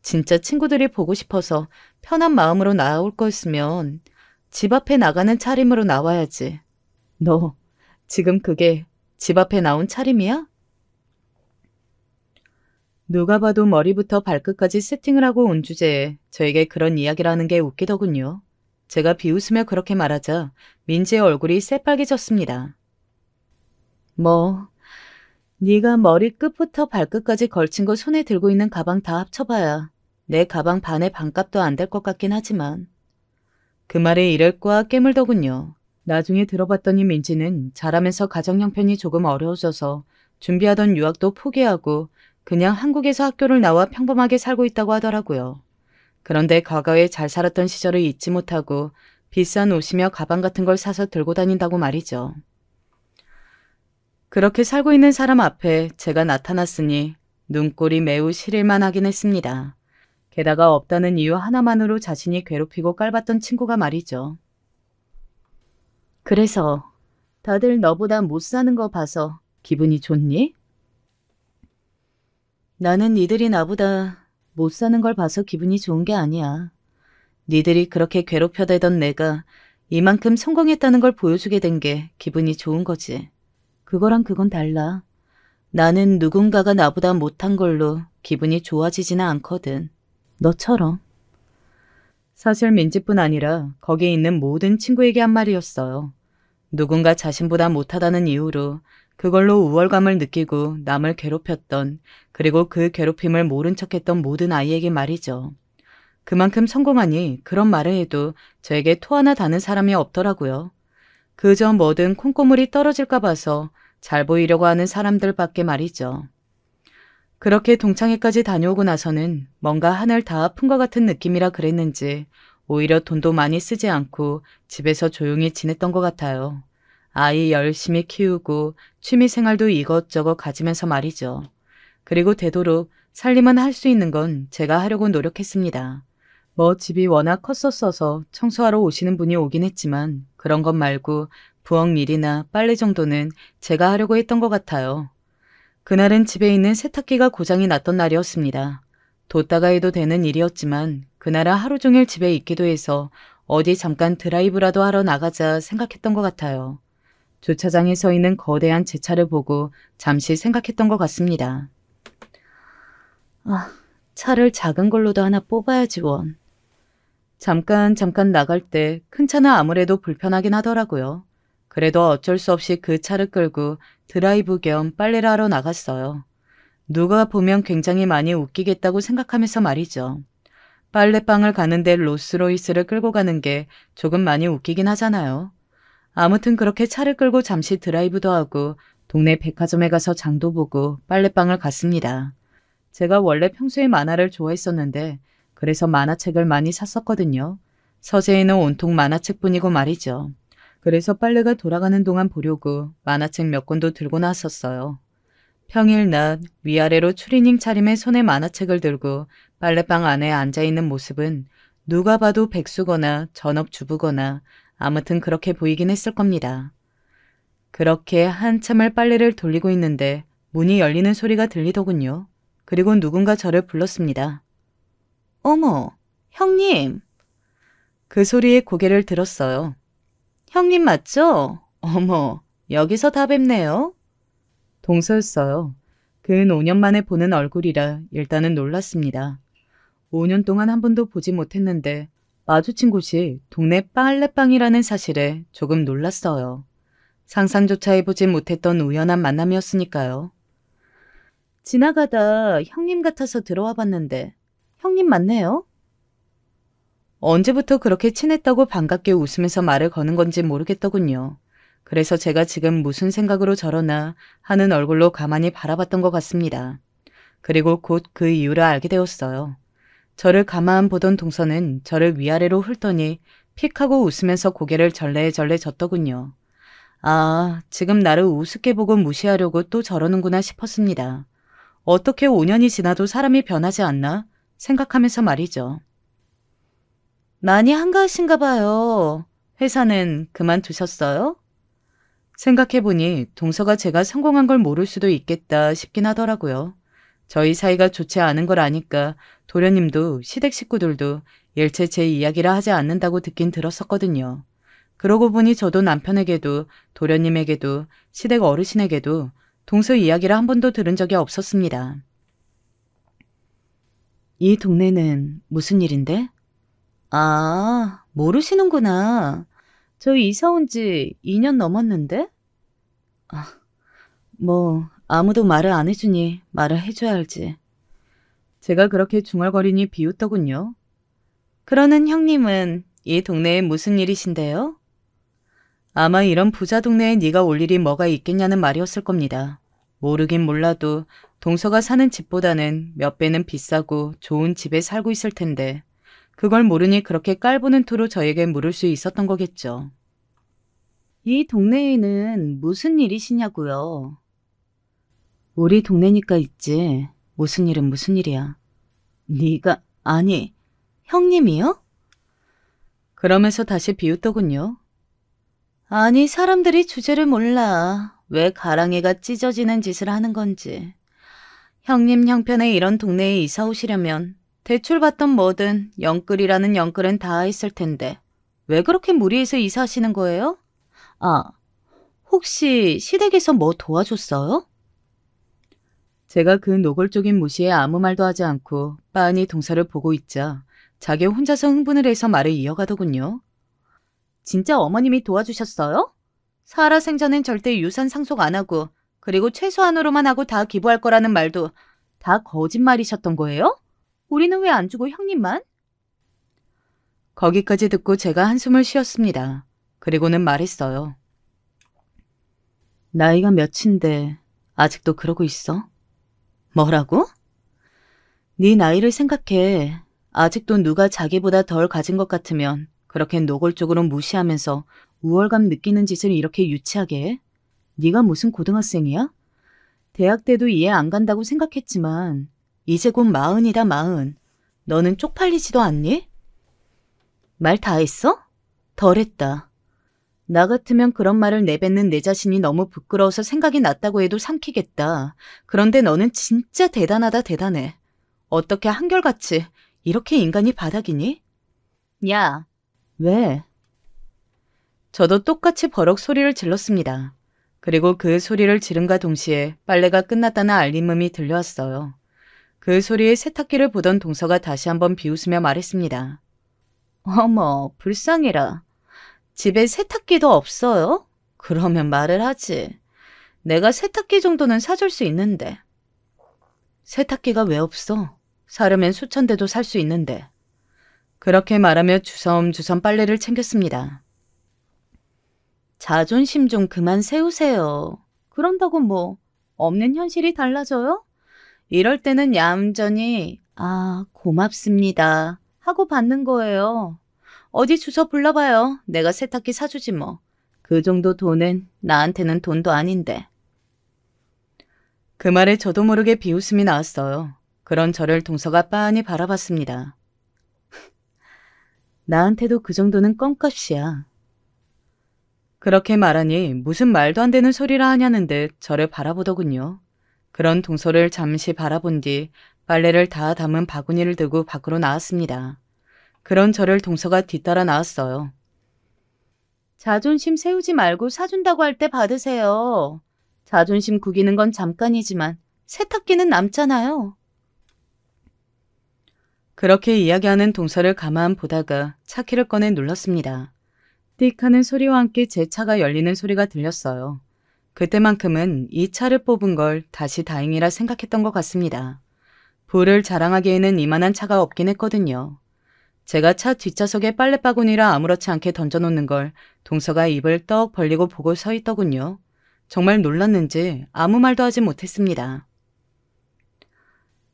진짜 친구들이 보고 싶어서 편한 마음으로 나올 거였으면 집 앞에 나가는 차림으로 나와야지. 너 지금 그게 집 앞에 나온 차림이야? 누가 봐도 머리부터 발끝까지 세팅을 하고 온 주제에 저에게 그런 이야기를 하는 게 웃기더군요. 제가 비웃으며 그렇게 말하자 민지의 얼굴이 새빨개졌습니다. 뭐 네가 머리 끝부터 발끝까지 걸친 거 손에 들고 있는 가방 다 합쳐봐야 내 가방 반의 반값도 안 될 것 같긴 하지만. 그 말에 이를 꽉 깨물더군요. 나중에 들어봤더니 민지는 자라면서 가정 형편이 조금 어려워져서 준비하던 유학도 포기하고 그냥 한국에서 학교를 나와 평범하게 살고 있다고 하더라고요. 그런데 과거에 잘 살았던 시절을 잊지 못하고 비싼 옷이며 가방 같은 걸 사서 들고 다닌다고 말이죠. 그렇게 살고 있는 사람 앞에 제가 나타났으니 눈꼴이 매우 싫을만 하긴 했습니다. 게다가 없다는 이유 하나만으로 자신이 괴롭히고 깔봤던 친구가 말이죠. 그래서 다들 너보다 못 사는 거 봐서 기분이 좋니? 나는 니들이 나보다 못 사는 걸 봐서 기분이 좋은 게 아니야. 니들이 그렇게 괴롭혀대던 내가 이만큼 성공했다는 걸 보여주게 된 게 기분이 좋은 거지. 그거랑 그건 달라. 나는 누군가가 나보다 못한 걸로 기분이 좋아지지는 않거든. 너처럼. 사실 민지뿐 아니라 거기에 있는 모든 친구에게 한 말이었어요. 누군가 자신보다 못하다는 이유로 그걸로 우월감을 느끼고 남을 괴롭혔던, 그리고 그 괴롭힘을 모른 척했던 모든 아이에게 말이죠. 그만큼 성공하니 그런 말을 해도 저에게 토 하나 다는 사람이 없더라고요. 그저 뭐든 콩고물이 떨어질까 봐서 잘 보이려고 하는 사람들밖에 말이죠. 그렇게 동창회까지 다녀오고 나서는 뭔가 하늘 다 아픈 것 같은 느낌이라 그랬는지 오히려 돈도 많이 쓰지 않고 집에서 조용히 지냈던 것 같아요. 아이 열심히 키우고 취미생활도 이것저것 가지면서 말이죠. 그리고 되도록 살림은 할 수 있는 건 제가 하려고 노력했습니다. 뭐 집이 워낙 컸었어서 청소하러 오시는 분이 오긴 했지만 그런 것 말고 부엌 일이나 빨래 정도는 제가 하려고 했던 것 같아요. 그날은 집에 있는 세탁기가 고장이 났던 날이었습니다. 뒀다가 해도 되는 일이었지만 그날은 하루 종일 집에 있기도 해서 어디 잠깐 드라이브라도 하러 나가자 생각했던 것 같아요. 주차장에 서 있는 거대한 제 차를 보고 잠시 생각했던 것 같습니다. 차를 작은 걸로도 하나 뽑아야지 원. 잠깐 나갈 때 큰 차는 아무래도 불편하긴 하더라고요. 그래도 어쩔 수 없이 그 차를 끌고 드라이브 겸 빨래를 하러 나갔어요. 누가 보면 굉장히 많이 웃기겠다고 생각하면서 말이죠. 빨래방을 가는데 롤스로이스를 끌고 가는 게 조금 많이 웃기긴 하잖아요. 아무튼 그렇게 차를 끌고 잠시 드라이브도 하고 동네 백화점에 가서 장도 보고 빨래방을 갔습니다. 제가 원래 평소에 만화를 좋아했었는데 그래서 만화책을 많이 샀었거든요. 서재에는 온통 만화책뿐이고 말이죠. 그래서 빨래가 돌아가는 동안 보려고 만화책 몇 권도 들고 나왔었어요. 평일 낮 위아래로 추리닝 차림에 손에 만화책을 들고 빨래방 안에 앉아있는 모습은 누가 봐도 백수거나 전업주부거나 아무튼 그렇게 보이긴 했을 겁니다. 그렇게 한참을 빨래를 돌리고 있는데 문이 열리는 소리가 들리더군요. 그리고 누군가 저를 불렀습니다. 어머, 형님! 그 소리에 고개를 들었어요. 형님 맞죠? 어머, 여기서 다 뵙네요. 동서였어요. 근 5년 만에 보는 얼굴이라 일단은 놀랐습니다. 5년 동안 한 번도 보지 못했는데 마주친 곳이 동네 빨래방이라는 사실에 조금 놀랐어요. 상상조차 해보진 못했던 우연한 만남이었으니까요. 지나가다 형님 같아서 들어와 봤는데 형님 맞네요? 언제부터 그렇게 친했다고 반갑게 웃으면서 말을 거는 건지 모르겠더군요. 그래서 제가 지금 무슨 생각으로 저러나 하는 얼굴로 가만히 바라봤던 것 같습니다. 그리고 곧 그 이유를 알게 되었어요. 저를 가만 보던 동서는 저를 위아래로 훑더니 픽 하고 웃으면서 고개를 절레절레 젓더군요. 아, 지금 나를 우습게 보고 무시하려고 또 저러는구나 싶었습니다. 어떻게 5년이 지나도 사람이 변하지 않나 생각하면서 말이죠. 많이 한가하신가 봐요. 회사는 그만두셨어요? 생각해보니 동서가 제가 성공한 걸 모를 수도 있겠다 싶긴 하더라고요. 저희 사이가 좋지 않은 걸 아니까 도련님도 시댁 식구들도 일체 제 이야기를 하지 않는다고 듣긴 들었었거든요. 그러고 보니 저도 남편에게도 도련님에게도 시댁 어르신에게도 동서 이야기를 한 번도 들은 적이 없었습니다. 이 동네는 무슨 일인데? 아, 모르시는구나. 저 이사 온 지 2년 넘었는데? 아, 뭐 아무도 말을 안 해주니 말을 해줘야 알지. 제가 그렇게 중얼거리니 비웃더군요. 그러는 형님은 이 동네에 무슨 일이신데요? 아마 이런 부자 동네에 네가 올 일이 뭐가 있겠냐는 말이었을 겁니다. 모르긴 몰라도 동서가 사는 집보다는 몇 배는 비싸고 좋은 집에 살고 있을 텐데 그걸 모르니 그렇게 깔보는 투로 저에게 물을 수 있었던 거겠죠. 이 동네에는 무슨 일이시냐고요? 우리 동네니까 있지. 무슨 일은 무슨 일이야. 네가 아니 형님이요? 그러면서 다시 비웃더군요. 아니 사람들이 주제를 몰라. 왜 가랑이가 찢어지는 짓을 하는 건지. 형님 형편에 이런 동네에 이사 오시려면 대출받던 뭐든 영끌이라는 영끌은 다 했을 텐데 왜 그렇게 무리해서 이사하시는 거예요? 아, 혹시 시댁에서 뭐 도와줬어요? 제가 그 노골적인 무시에 아무 말도 하지 않고 빤히 동서를 보고 있자 자기 혼자서 흥분을 해서 말을 이어가더군요. 진짜 어머님이 도와주셨어요? 살아생전엔 절대 유산 상속 안 하고 그리고 최소한으로만 하고 다 기부할 거라는 말도 다 거짓말이셨던 거예요? 우리는 왜 안 주고 형님만? 거기까지 듣고 제가 한숨을 쉬었습니다. 그리고는 말했어요. 나이가 몇인데 아직도 그러고 있어? 뭐라고? 네 나이를 생각해. 아직도 누가 자기보다 덜 가진 것 같으면 그렇게 노골적으로 무시하면서 우월감 느끼는 짓을 이렇게 유치하게 해? 네가 무슨 고등학생이야? 대학 때도 이해 안 간다고 생각했지만 이제 곧 40이다 40. 너는 쪽팔리지도 않니? 말 다 했어? 덜했다. 나 같으면 그런 말을 내뱉는 내 자신이 너무 부끄러워서 생각이 났다고 해도 삼키겠다. 그런데 너는 진짜 대단하다 대단해. 어떻게 한결같이 이렇게 인간이 바닥이니? 야, 왜? 저도 똑같이 버럭 소리를 질렀습니다. 그리고 그 소리를 지른과 동시에 빨래가 끝났다는 알림음이 들려왔어요. 그 소리에 세탁기를 보던 동서가 다시 한번 비웃으며 말했습니다. 어머, 불쌍해라. 집에 세탁기도 없어요? 그러면 말을 하지. 내가 세탁기 정도는 사줄 수 있는데. 세탁기가 왜 없어? 사려면 수천 대도 살 수 있는데. 그렇게 말하며 주섬주섬 빨래를 챙겼습니다. 자존심 좀 그만 세우세요. 그런다고 뭐 없는 현실이 달라져요? 이럴 때는 얌전히 아, 고맙습니다 하고 받는 거예요. 어디 주소 불러봐요. 내가 세탁기 사주지 뭐. 그 정도 돈은 나한테는 돈도 아닌데. 그 말에 저도 모르게 비웃음이 나왔어요. 그런 저를 동서가 빤히 바라봤습니다. 나한테도 그 정도는 껌값이야. 그렇게 말하니 무슨 말도 안 되는 소리라 하냐는 듯 저를 바라보더군요. 그런 동서를 잠시 바라본 뒤 빨래를 다 담은 바구니를 들고 밖으로 나왔습니다. 그런 저를 동서가 뒤따라 나왔어요. 자존심 세우지 말고 사준다고 할 때 받으세요. 자존심 구기는 건 잠깐이지만 세탁기는 남잖아요. 그렇게 이야기하는 동서를 가만 보다가 차키를 꺼내 눌렀습니다. 띡 하는 소리와 함께 제 차가 열리는 소리가 들렸어요. 그때만큼은 이 차를 뽑은 걸 다시 다행이라 생각했던 것 같습니다. 부를 자랑하기에는 이만한 차가 없긴 했거든요. 제가 차 뒷좌석에 빨래바구니라 아무렇지 않게 던져놓는 걸 동서가 입을 떡 벌리고 보고 서 있더군요. 정말 놀랐는지 아무 말도 하지 못했습니다.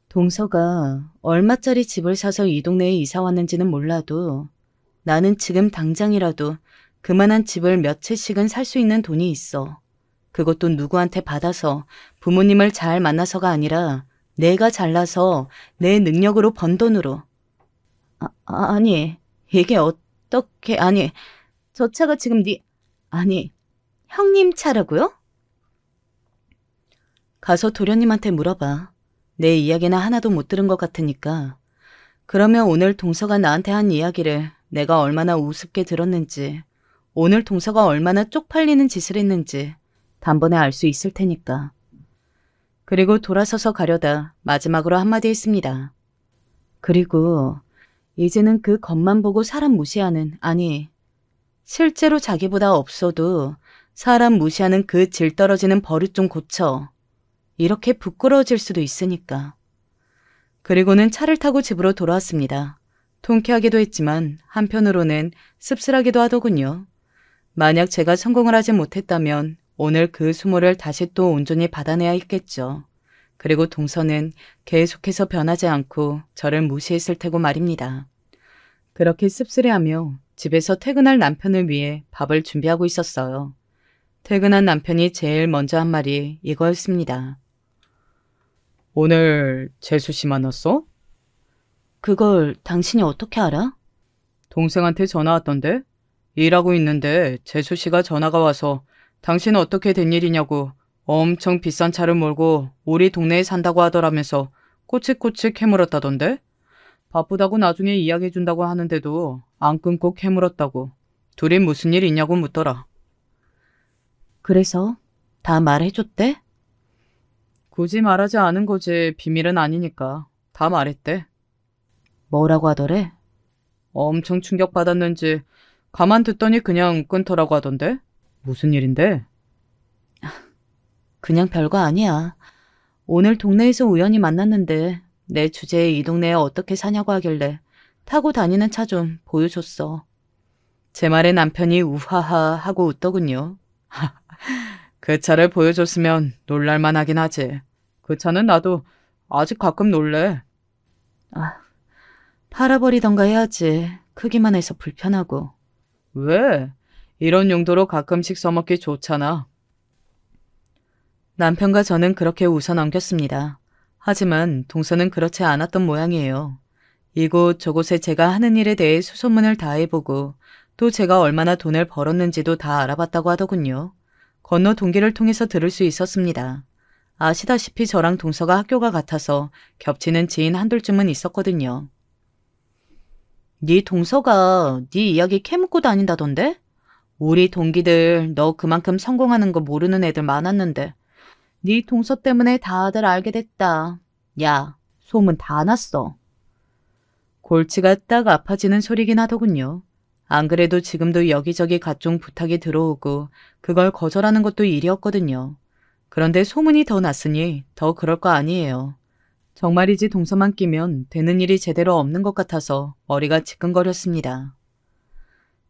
동서가 얼마짜리 집을 사서 이 동네에 이사 왔는지는 몰라도 나는 지금 당장이라도 그만한 집을 몇 채씩은 살 수 있는 돈이 있어. 그것도 누구한테 받아서 부모님을 잘 만나서가 아니라 내가 잘나서 내 능력으로 번 돈으로. 아니, 이게 어떻게, 아니, 저 차가 지금 아니, 형님 차라고요? 가서 도련님한테 물어봐. 내 이야기나 하나도 못 들은 것 같으니까. 그러면 오늘 동서가 나한테 한 이야기를 내가 얼마나 우습게 들었는지, 오늘 동서가 얼마나 쪽팔리는 짓을 했는지 단번에 알 수 있을 테니까. 그리고 돌아서서 가려다 마지막으로 한마디 했습니다. 그리고 이제는 그 겉만 보고 사람 무시하는, 아니, 실제로 자기보다 없어도 사람 무시하는 그 질 떨어지는 버릇 좀 고쳐. 이렇게 부끄러워질 수도 있으니까. 그리고는 차를 타고 집으로 돌아왔습니다. 통쾌하기도 했지만 한편으로는 씁쓸하기도 하더군요. 만약 제가 성공을 하지 못했다면 오늘 그 수모를 다시 또 온전히 받아내야 했겠죠. 그리고 동서는 계속해서 변하지 않고 저를 무시했을 테고 말입니다. 그렇게 씁쓸해하며 집에서 퇴근할 남편을 위해 밥을 준비하고 있었어요. 퇴근한 남편이 제일 먼저 한 말이 이거였습니다. 오늘 재수 씨 만났어? 그걸 당신이 어떻게 알아? 동생한테 전화 왔던데? 일하고 있는데 재수 씨가 전화가 와서 당신은 어떻게 된 일이냐고 엄청 비싼 차를 몰고 우리 동네에 산다고 하더라면서 꼬치꼬치 캐물었다던데? 바쁘다고 나중에 이야기해준다고 하는데도 안 끊고 캐물었다고. 둘이 무슨 일 있냐고 묻더라. 그래서 다 말해줬대? 굳이 말하지 않은 거지 비밀은 아니니까. 다 말했대. 뭐라고 하더래? 엄청 충격받았는지 가만 듣더니 그냥 끊더라고 하던데? 무슨 일인데? 그냥 별거 아니야. 오늘 동네에서 우연히 만났는데 내 주제에 이 동네에 어떻게 사냐고 하길래 타고 다니는 차 좀 보여줬어. 제 말에 남편이 우하하 하고 웃더군요. 그 차를 보여줬으면 놀랄만 하긴 하지. 그 차는 나도 아직 가끔 놀래. 팔아버리던가 해야지. 크기만 해서 불편하고. 왜? 이런 용도로 가끔씩 써먹기 좋잖아. 남편과 저는 그렇게 웃어 넘겼습니다. 하지만 동서는 그렇지 않았던 모양이에요. 이곳 저곳에 제가 하는 일에 대해 수소문을 다 해보고 또 제가 얼마나 돈을 벌었는지도 다 알아봤다고 하더군요. 건너 동기를 통해서 들을 수 있었습니다. 아시다시피 저랑 동서가 학교가 같아서 겹치는 지인 한둘쯤은 있었거든요. 네 동서가 네 이야기 캐묻고 다닌다던데? 우리 동기들 너 그만큼 성공하는 거 모르는 애들 많았는데 네 동서 때문에 다들 알게 됐다. 야, 소문 다 났어. 골치가 딱 아파지는 소리긴 하더군요. 안 그래도 지금도 여기저기 각종 부탁이 들어오고 그걸 거절하는 것도 일이었거든요. 그런데 소문이 더 났으니 더 그럴 거 아니에요. 정말이지 동서만 끼면 되는 일이 제대로 없는 것 같아서 머리가 지끈거렸습니다.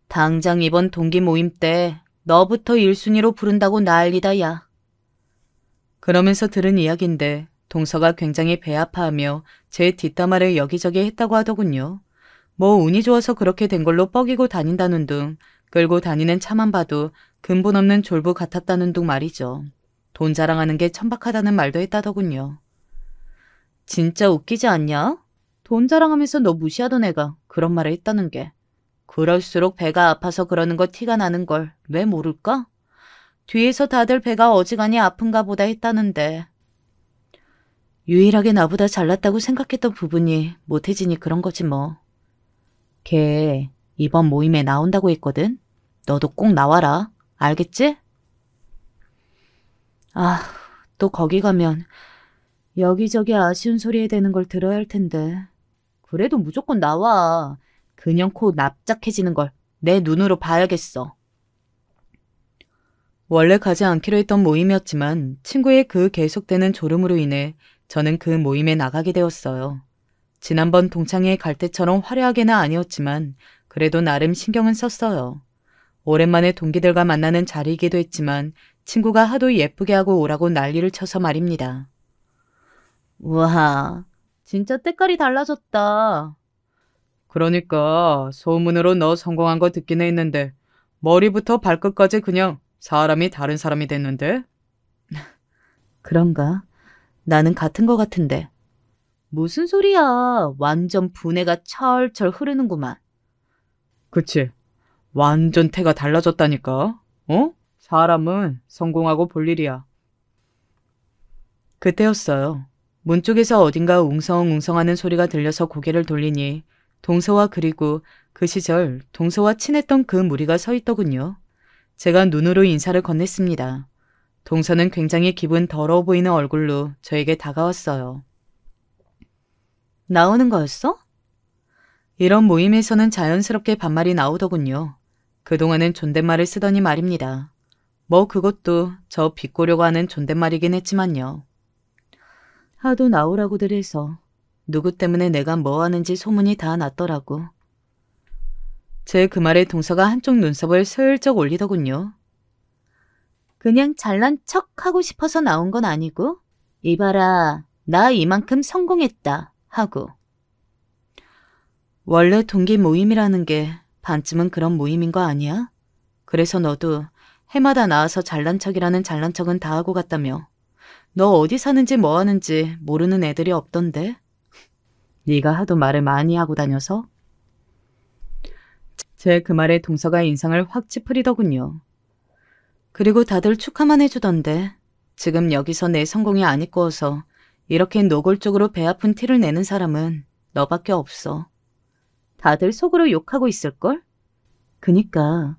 당장 이번 동기 모임 때 너부터 1순위로 부른다고 난리다 야. 그러면서 들은 이야기인데 동서가 굉장히 배 아파하며 제 뒷담화를 여기저기 했다고 하더군요. 뭐 운이 좋아서 그렇게 된 걸로 뻐기고 다닌다는 둥, 끌고 다니는 차만 봐도 근본 없는 졸부 같았다는 둥 말이죠. 돈 자랑하는 게 천박하다는 말도 했다더군요. 진짜 웃기지 않냐? 돈 자랑하면서 너 무시하던 애가 그런 말을 했다는 게. 그럴수록 배가 아파서 그러는 거 티가 나는 걸 왜 모를까? 뒤에서 다들 배가 어지간히 아픈가 보다 했다는데. 유일하게 나보다 잘났다고 생각했던 부분이 못해지니 그런 거지 뭐. 걔 이번 모임에 나온다고 했거든? 너도 꼭 나와라. 알겠지? 아, 또 거기 가면 여기저기 아쉬운 소리 해대는 걸 들어야 할 텐데. 그래도 무조건 나와. 그냥 코 납작해지는 걸 내 눈으로 봐야겠어. 원래 가지 않기로 했던 모임이었지만 친구의 그 계속되는 졸음으로 인해 저는 그 모임에 나가게 되었어요. 지난번 동창회에 갈 때처럼 화려하게는 아니었지만 그래도 나름 신경은 썼어요. 오랜만에 동기들과 만나는 자리이기도 했지만 친구가 하도 예쁘게 하고 오라고 난리를 쳐서 말입니다. 우와, 진짜 때깔이 달라졌다. 그러니까 소문으로 너 성공한 거 듣기는 했는데 머리부터 발끝까지 그냥 사람이 다른 사람이 됐는데? 그런가? 나는 같은 거 같은데. 무슨 소리야. 완전 분해가 철철 흐르는구만. 그치? 완전 태가 달라졌다니까. 어? 사람은 성공하고 볼 일이야. 그때였어요. 문 쪽에서 어딘가 웅성웅성하는 소리가 들려서 고개를 돌리니 동서와 그리고 그 시절 동서와 친했던 그 무리가 서 있더군요. 제가 눈으로 인사를 건넸습니다. 동서는 굉장히 기분 더러워 보이는 얼굴로 저에게 다가왔어요. 나오는 거였어? 이런 모임에서는 자연스럽게 반말이 나오더군요. 그동안은 존댓말을 쓰더니 말입니다. 뭐 그것도 저 비꼬려고 하는 존댓말이긴 했지만요. 하도 나오라고들 해서 누구 때문에 내가 뭐 하는지 소문이 다 났더라고. 제 그 말에 동서가 한쪽 눈썹을 슬쩍 올리더군요. 그냥 잘난 척 하고 싶어서 나온 건 아니고 이봐라 나 이만큼 성공했다 하고. 원래 동기 모임이라는 게 반쯤은 그런 모임인 거 아니야? 그래서 너도 해마다 나와서 잘난 척이라는 잘난 척은 다 하고 갔다며. 너 어디 사는지 뭐 하는지 모르는 애들이 없던데? 네가 하도 말을 많이 하고 다녀서? 제 그 말에 동서가 인상을 확 찌푸리더군요. 그리고 다들 축하만 해주던데 지금 여기서 내 성공이 안 이꺼워서 이렇게 노골적으로 배 아픈 티를 내는 사람은 너밖에 없어. 다들 속으로 욕하고 있을걸? 그니까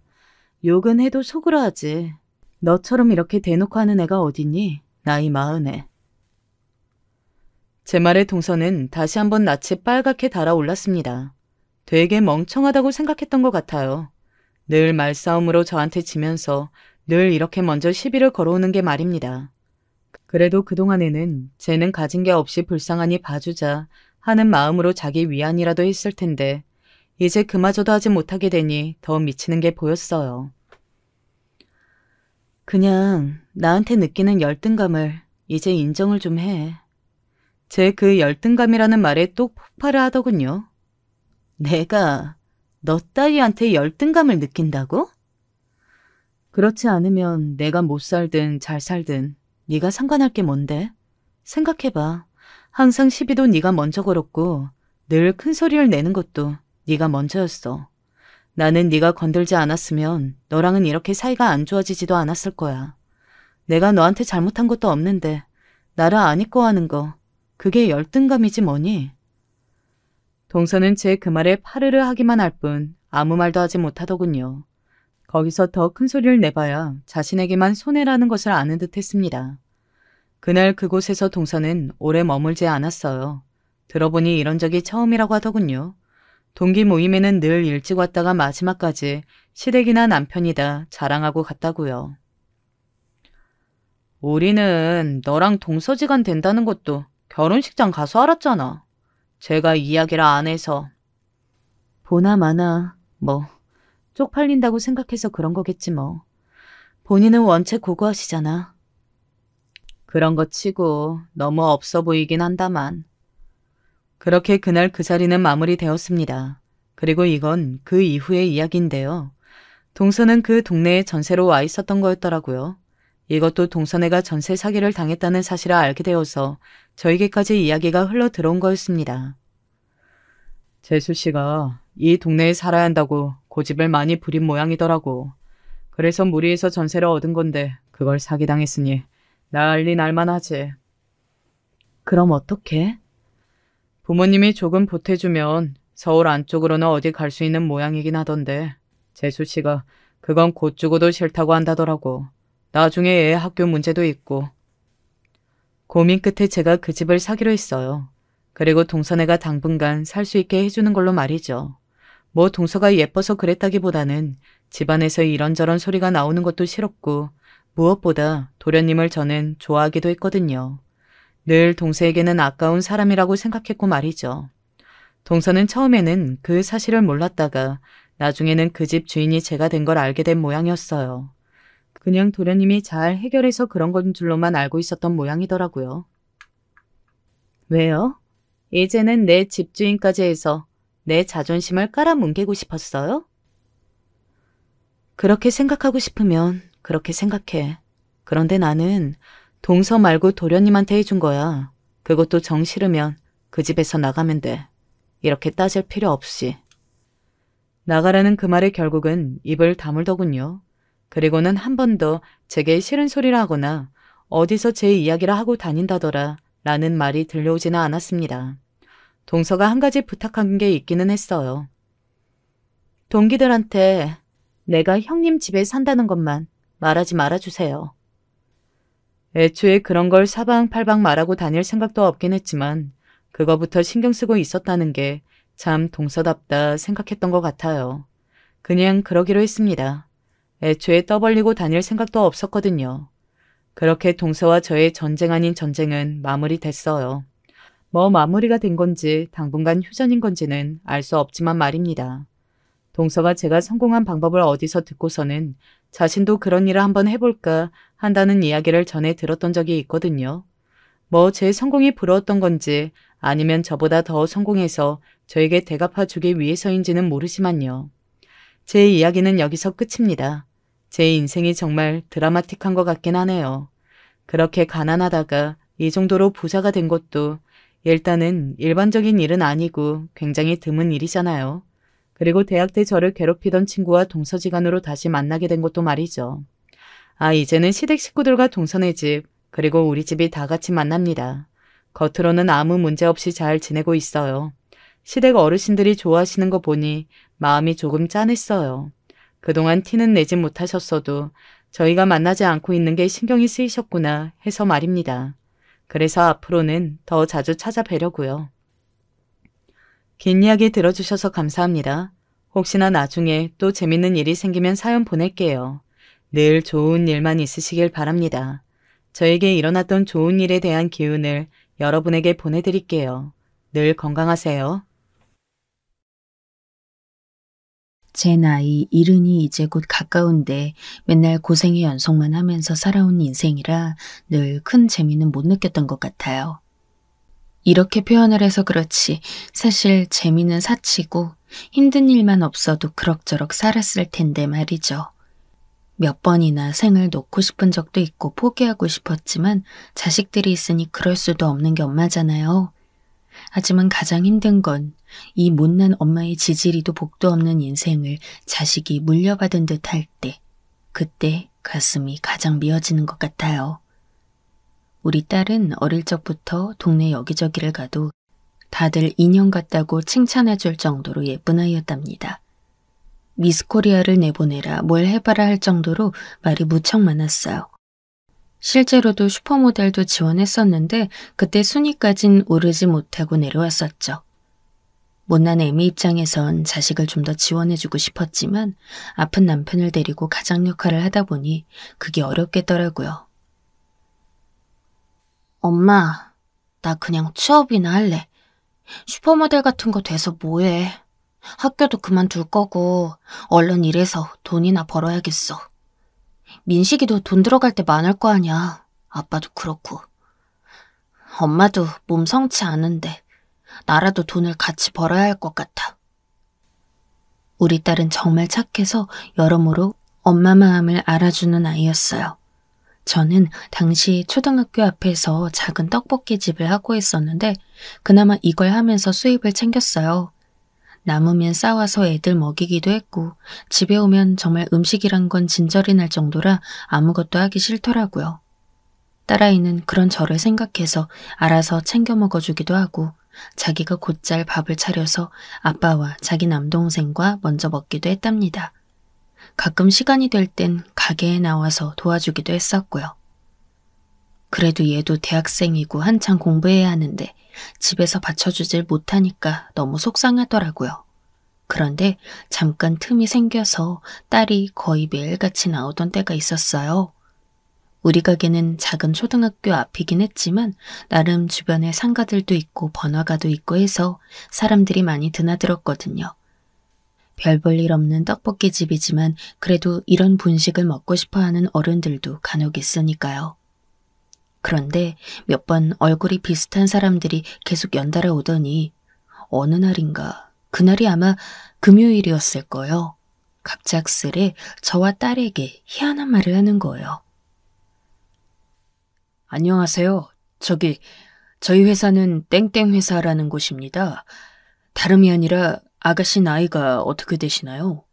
욕은 해도 속으로 하지. 너처럼 이렇게 대놓고 하는 애가 어딨니? 나이 40에. 제 말에 동서는 다시 한번 낯이 빨갛게 달아올랐습니다. 되게 멍청하다고 생각했던 것 같아요. 늘 말싸움으로 저한테 지면서 늘 이렇게 먼저 시비를 걸어오는 게 말입니다. 그래도 그동안에는 쟤는 가진 게 없이 불쌍하니 봐주자 하는 마음으로 자기 위안이라도 했을 텐데 이제 그마저도 하지 못하게 되니 더 미치는 게 보였어요. 그냥 나한테 느끼는 열등감을 이제 인정을 좀 해. 제 그 열등감이라는 말에 또 폭발을 하더군요. 내가 너 따위한테 열등감을 느낀다고? 그렇지 않으면 내가 못 살든 잘 살든 네가 상관할 게 뭔데? 생각해봐. 항상 시비도 네가 먼저 걸었고 늘 큰 소리를 내는 것도 네가 먼저였어. 나는 네가 건들지 않았으면 너랑은 이렇게 사이가 안 좋아지지도 않았을 거야. 내가 너한테 잘못한 것도 없는데 나를 안 이뻐하는 거 그게 열등감이지 뭐니? 동서는 제 그 말에 파르르 하기만 할 뿐 아무 말도 하지 못하더군요. 거기서 더 큰 소리를 내봐야 자신에게만 손해라는 것을 아는 듯 했습니다. 그날 그곳에서 동서는 오래 머물지 않았어요. 들어보니 이런 적이 처음이라고 하더군요. 동기 모임에는 늘 일찍 왔다가 마지막까지 시댁이나 남편이다 자랑하고 갔다고요. 우리는 너랑 동서지간 된다는 것도 결혼식장 가서 알았잖아. 제가 이야기를 안 해서. 보나마나 뭐 쪽팔린다고 생각해서 그런 거겠지 뭐. 본인은 원체 고고하시잖아. 그런 거 치고 너무 없어 보이긴 한다만. 그렇게 그날 그 자리는 마무리되었습니다. 그리고 이건 그 이후의 이야기인데요. 동서는 그 동네에 전세로 와 있었던 거였더라고요. 이것도 동서네가 전세 사기를 당했다는 사실을 알게 되어서 저에게까지 이야기가 흘러 들어온 거였습니다. 재수 씨가 이 동네에 살아야 한다고 고집을 많이 부린 모양이더라고. 그래서 무리해서 전세를 얻은 건데 그걸 사기당했으니 난리 날만하지. 그럼 어떡해? 부모님이 조금 보태주면 서울 안쪽으로는 어디 갈 수 있는 모양이긴 하던데 재수 씨가 그건 곧 죽어도 싫다고 한다더라고. 나중에 애 학교 문제도 있고. 고민 끝에 제가 그 집을 사기로 했어요. 그리고 동서네가 당분간 살 수 있게 해주는 걸로 말이죠. 뭐 동서가 예뻐서 그랬다기보다는 집안에서 이런저런 소리가 나오는 것도 싫었고 무엇보다 도련님을 저는 좋아하기도 했거든요. 늘 동서에게는 아까운 사람이라고 생각했고 말이죠. 동서는 처음에는 그 사실을 몰랐다가 나중에는 그 집 주인이 제가 된 걸 알게 된 모양이었어요. 그냥 도련님이 잘 해결해서 그런 건 줄로만 알고 있었던 모양이더라고요. 왜요? 이제는 내 집주인까지 해서 내 자존심을 깔아뭉개고 싶었어요? 그렇게 생각하고 싶으면 그렇게 생각해. 그런데 나는 동서 말고 도련님한테 해준 거야. 그것도 정 싫으면 그 집에서 나가면 돼. 이렇게 따질 필요 없이. 나가라는 그 말에 결국은 입을 다물더군요. 그리고는 한 번도 제게 싫은 소리를 하거나 어디서 제 이야기를 하고 다닌다더라 라는 말이 들려오지는 않았습니다. 동서가 한 가지 부탁한 게 있기는 했어요. 동기들한테 내가 형님 집에 산다는 것만 말하지 말아주세요. 애초에 그런 걸 사방팔방 말하고 다닐 생각도 없긴 했지만 그거부터 신경 쓰고 있었다는 게 참 동서답다 생각했던 것 같아요. 그냥 그러기로 했습니다. 애초에 떠벌리고 다닐 생각도 없었거든요. 그렇게 동서와 저의 전쟁 아닌 전쟁은 마무리됐어요. 뭐 마무리가 된 건지 당분간 휴전인 건지는 알 수 없지만 말입니다. 동서가 제가 성공한 방법을 어디서 듣고서는 자신도 그런 일을 한번 해볼까 한다는 이야기를 전에 들었던 적이 있거든요. 뭐 제 성공이 부러웠던 건지 아니면 저보다 더 성공해서 저에게 대갚아 주기 위해서인지는 모르지만요. 제 이야기는 여기서 끝입니다. 제 인생이 정말 드라마틱한 것 같긴 하네요. 그렇게 가난하다가 이 정도로 부자가 된 것도 일단은 일반적인 일은 아니고 굉장히 드문 일이잖아요. 그리고 대학 때 저를 괴롭히던 친구와 동서지간으로 다시 만나게 된 것도 말이죠. 아, 이제는 시댁 식구들과 동서네 집, 그리고 우리 집이 다 같이 만납니다. 겉으로는 아무 문제 없이 잘 지내고 있어요. 시댁 어르신들이 좋아하시는 거 보니 마음이 조금 짠했어요. 그동안 티는 내지 못하셨어도 저희가 만나지 않고 있는 게 신경이 쓰이셨구나 해서 말입니다. 그래서 앞으로는 더 자주 찾아뵈려고요. 긴 이야기 들어주셔서 감사합니다. 혹시나 나중에 또 재밌는 일이 생기면 사연 보낼게요. 늘 좋은 일만 있으시길 바랍니다. 저에게 일어났던 좋은 일에 대한 기운을 여러분에게 보내드릴게요. 늘 건강하세요. 제 나이 70이 이제 곧 가까운데 맨날 고생의 연속만 하면서 살아온 인생이라 늘 큰 재미는 못 느꼈던 것 같아요. 이렇게 표현을 해서 그렇지 사실 재미는 사치고 힘든 일만 없어도 그럭저럭 살았을 텐데 말이죠. 몇 번이나 생을 놓고 싶은 적도 있고 포기하고 싶었지만 자식들이 있으니 그럴 수도 없는 게 엄마잖아요. 하지만 가장 힘든 건 이 못난 엄마의 지지리도 복도 없는 인생을 자식이 물려받은 듯 할 때, 그때 가슴이 가장 미어지는 것 같아요. 우리 딸은 어릴 적부터 동네 여기저기를 가도 다들 인형 같다고 칭찬해 줄 정도로 예쁜 아이였답니다. 미스코리아를 내보내라 뭘 해봐라 할 정도로 말이 무척 많았어요. 실제로도 슈퍼모델도 지원했었는데 그때 순위까진 오르지 못하고 내려왔었죠. 못난 애미 입장에선 자식을 좀 더 지원해주고 싶었지만 아픈 남편을 데리고 가장 역할을 하다 보니 그게 어렵겠더라고요. 엄마, 나 그냥 취업이나 할래. 슈퍼모델 같은 거 돼서 뭐해. 학교도 그만둘 거고 얼른 일해서 돈이나 벌어야겠어. 민식이도 돈 들어갈 때 많을 거 아니야. 아빠도 그렇고. 엄마도 몸 성치 않은데 나라도 돈을 같이 벌어야 할 것 같아. 우리 딸은 정말 착해서 여러모로 엄마 마음을 알아주는 아이였어요. 저는 당시 초등학교 앞에서 작은 떡볶이집을 하고 있었는데 그나마 이걸 하면서 수입을 챙겼어요. 남으면 싸와서 애들 먹이기도 했고 집에 오면 정말 음식이란 건 진절이 날 정도라 아무것도 하기 싫더라고요. 딸아이는 그런 저를 생각해서 알아서 챙겨 먹어주기도 하고 자기가 곧잘 밥을 차려서 아빠와 자기 남동생과 먼저 먹기도 했답니다. 가끔 시간이 될 땐 가게에 나와서 도와주기도 했었고요. 그래도 얘도 대학생이고 한창 공부해야 하는데 집에서 받쳐주질 못하니까 너무 속상하더라고요. 그런데 잠깐 틈이 생겨서 딸이 거의 매일같이 나오던 때가 있었어요. 우리 가게는 작은 초등학교 앞이긴 했지만 나름 주변에 상가들도 있고 번화가도 있고 해서 사람들이 많이 드나들었거든요. 별 볼 일 없는 떡볶이집이지만 그래도 이런 분식을 먹고 싶어하는 어른들도 간혹 있으니까요. 그런데 몇 번 얼굴이 비슷한 사람들이 계속 연달아 오더니 어느 날인가, 그날이 아마 금요일이었을 거예요. 갑작스레 저와 딸에게 희한한 말을 하는 거예요. 안녕하세요. 저희 회사는 땡땡 회사라는 곳입니다. 다름이 아니라 아가씨 나이가 어떻게 되시나요?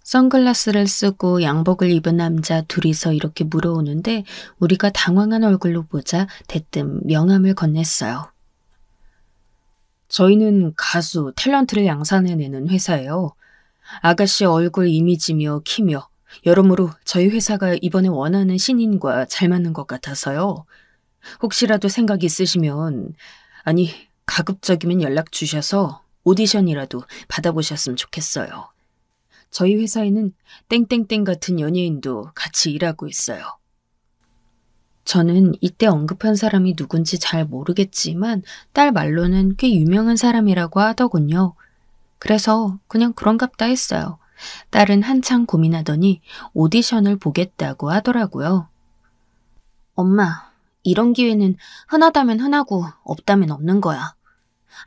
선글라스를 쓰고 양복을 입은 남자 둘이서 이렇게 물어오는데 우리가 당황한 얼굴로 보자 대뜸 명함을 건넸어요. 저희는 가수, 탤런트를 양산해내는 회사예요. 아가씨 얼굴 이미지며 키며 여러모로 저희 회사가 이번에 원하는 신인과 잘 맞는 것 같아서요. 혹시라도 생각 있으시면, 아니 가급적이면 연락 주셔서 오디션이라도 받아보셨으면 좋겠어요. 저희 회사에는 땡땡땡 같은 연예인도 같이 일하고 있어요. 저는 이때 언급한 사람이 누군지 잘 모르겠지만 딸 말로는 꽤 유명한 사람이라고 하더군요. 그래서 그냥 그런갑다 했어요. 딸은 한참 고민하더니 오디션을 보겠다고 하더라고요. 엄마, 이런 기회는 흔하다면 흔하고 없다면 없는 거야.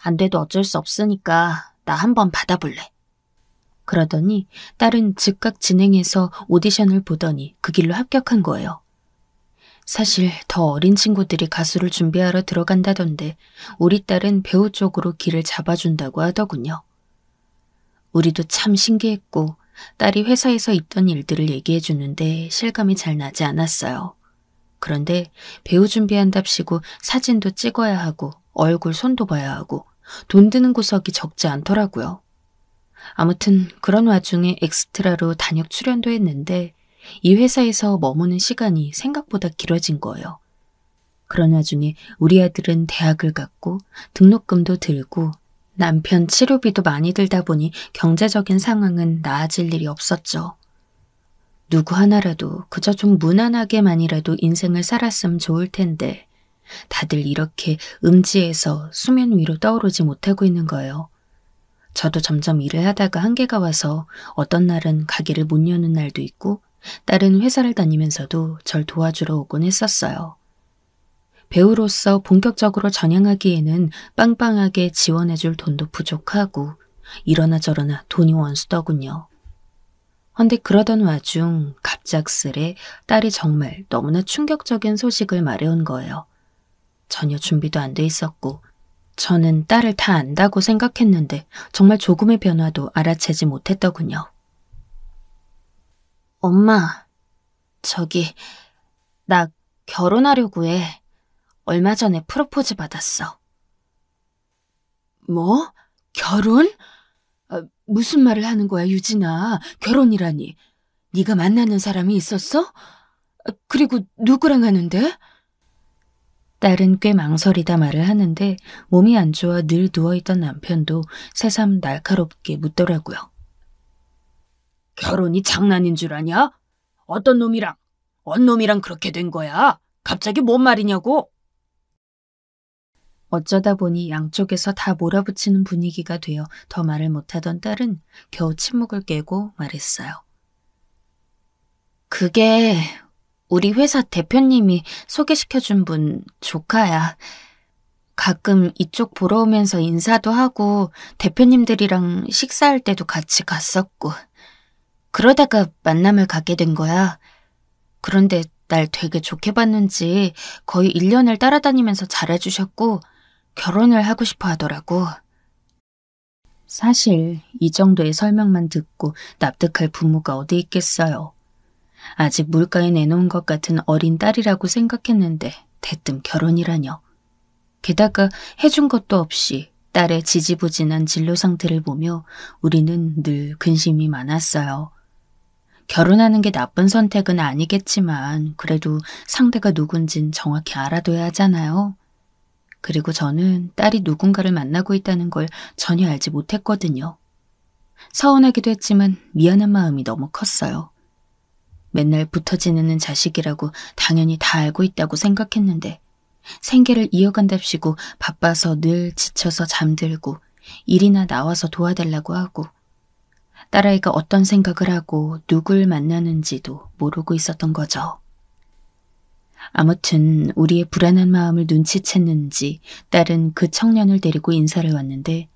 안 돼도 어쩔 수 없으니까 나 한번 받아볼래. 그러더니 딸은 즉각 진행해서 오디션을 보더니 그 길로 합격한 거예요. 사실 더 어린 친구들이 가수를 준비하러 들어간다던데 우리 딸은 배우 쪽으로 길을 잡아준다고 하더군요. 우리도 참 신기했고 딸이 회사에서 있던 일들을 얘기해 주는데 실감이 잘 나지 않았어요. 그런데 배우 준비한답시고 사진도 찍어야 하고 얼굴 손도 봐야 하고 돈 드는 구석이 적지 않더라고요. 아무튼 그런 와중에 엑스트라로 단역 출연도 했는데 이 회사에서 머무는 시간이 생각보다 길어진 거예요. 그런 와중에 우리 아들은 대학을 갔고 등록금도 들고 남편 치료비도 많이 들다 보니 경제적인 상황은 나아질 일이 없었죠. 누구 하나라도 그저 좀 무난하게만이라도 인생을 살았으면 좋을 텐데 다들 이렇게 음지에서 수면 위로 떠오르지 못하고 있는 거예요. 저도 점점 일을 하다가 한계가 와서 어떤 날은 가게를 못 여는 날도 있고 딸은 회사를 다니면서도 절 도와주러 오곤 했었어요. 배우로서 본격적으로 전향하기에는 빵빵하게 지원해줄 돈도 부족하고 이러나 저러나 돈이 원수더군요. 헌데 그러던 와중 갑작스레 딸이 정말 너무나 충격적인 소식을 말해온 거예요. 전혀 준비도 안 돼 있었고 저는 딸을 다 안다고 생각했는데 정말 조금의 변화도 알아채지 못했더군요. 엄마, 나 결혼하려고 해. 얼마 전에 프로포즈 받았어. 뭐? 결혼? 무슨 말을 하는 거야, 유진아. 결혼이라니. 네가 만나는 사람이 있었어? 그리고 누구랑 하는데? 딸은 꽤 망설이다 말을 하는데 몸이 안 좋아 늘 누워있던 남편도 새삼 날카롭게 묻더라고요. 결혼이 장난인 줄 아냐? 어떤 놈이랑? 언 놈이랑 그렇게 된 거야? 갑자기 뭔 말이냐고? 어쩌다 보니 양쪽에서 다 몰아붙이는 분위기가 되어 더 말을 못하던 딸은 겨우 침묵을 깨고 말했어요. 그게 우리 회사 대표님이 소개시켜준 분 조카야. 가끔 이쪽 보러 오면서 인사도 하고 대표님들이랑 식사할 때도 같이 갔었고 그러다가 만남을 갖게 된 거야. 그런데 날 되게 좋게 봤는지 거의 1년을 따라다니면서 잘해주셨고 결혼을 하고 싶어 하더라고. 사실 이 정도의 설명만 듣고 납득할 부모가 어디 있겠어요. 아직 물가에 내놓은 것 같은 어린 딸이라고 생각했는데 대뜸 결혼이라뇨. 게다가 해준 것도 없이 딸의 지지부진한 진로 상태를 보며 우리는 늘 근심이 많았어요. 결혼하는 게 나쁜 선택은 아니겠지만 그래도 상대가 누군진 정확히 알아둬야 하잖아요. 그리고 저는 딸이 누군가를 만나고 있다는 걸 전혀 알지 못했거든요. 서운하기도 했지만 미안한 마음이 너무 컸어요. 맨날 붙어 지내는 자식이라고 당연히 다 알고 있다고 생각했는데 생계를 이어간답시고 바빠서 늘 지쳐서 잠들고 일이나 나와서 도와달라고 하고 딸아이가 어떤 생각을 하고 누굴 만나는지도 모르고 있었던 거죠. 아무튼 우리의 불안한 마음을 눈치챘는지 딸은 그 청년을 데리고 인사를 왔는데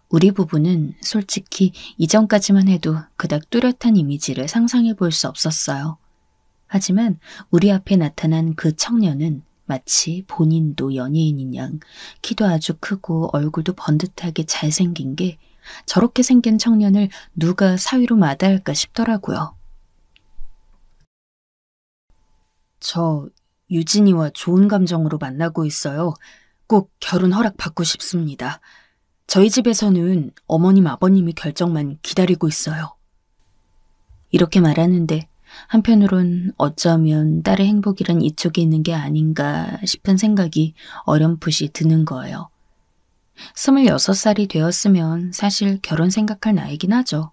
우리 부부는 솔직히 이전까지만 해도 그닥 뚜렷한 이미지를 상상해 볼 수 없었어요. 하지만 우리 앞에 나타난 그 청년은 마치 본인도 연예인인 양 키도 아주 크고 얼굴도 번듯하게 잘생긴 게 저렇게 생긴 청년을 누가 사위로 마다할까 싶더라고요. 저 유진이와 좋은 감정으로 만나고 있어요. 꼭 결혼 허락 받고 싶습니다. 저희 집에서는 어머님 아버님의 결정만 기다리고 있어요. 이렇게 말하는데 한편으론 어쩌면 딸의 행복이란 이쪽에 있는 게 아닌가 싶은 생각이 어렴풋이 드는 거예요. 26살이 되었으면 사실 결혼 생각할 나이긴 하죠.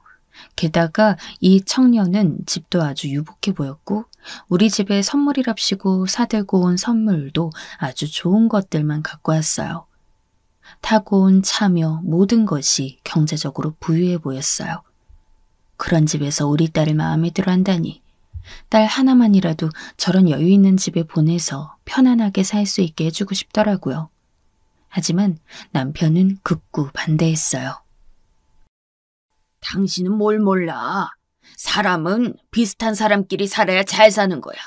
게다가 이 청년은 집도 아주 유복해 보였고 우리 집에 선물이랍시고 사들고 온 선물도 아주 좋은 것들만 갖고 왔어요. 타고 온 차며 모든 것이 경제적으로 부유해 보였어요. 그런 집에서 우리 딸을 마음에 들어 한다니 딸 하나만이라도 저런 여유 있는 집에 보내서 편안하게 살 수 있게 해주고 싶더라고요. 하지만 남편은 극구 반대했어요. 당신은 뭘 몰라. 사람은 비슷한 사람끼리 살아야 잘 사는 거야.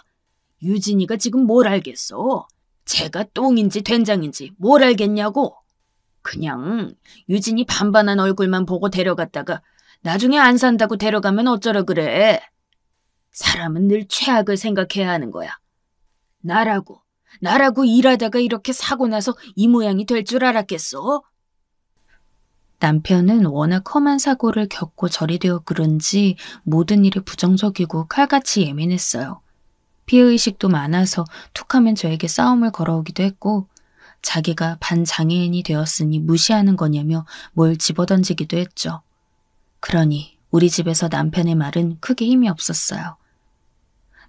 유진이가 지금 뭘 알겠어? 쟤가 똥인지 된장인지 뭘 알겠냐고. 그냥 유진이 반반한 얼굴만 보고 데려갔다가 나중에 안 산다고 데려가면 어쩌려 그래. 사람은 늘 최악을 생각해야 하는 거야. 나라고 일하다가 이렇게 사고 나서 이 모양이 될 줄 알았겠어? 남편은 워낙 험한 사고를 겪고 절이 되어 그런지 모든 일에 부정적이고 칼같이 예민했어요. 피해의식도 많아서 툭하면 저에게 싸움을 걸어오기도 했고 자기가 반장애인이 되었으니 무시하는 거냐며 뭘 집어던지기도 했죠. 그러니 우리 집에서 남편의 말은 크게 힘이 없었어요.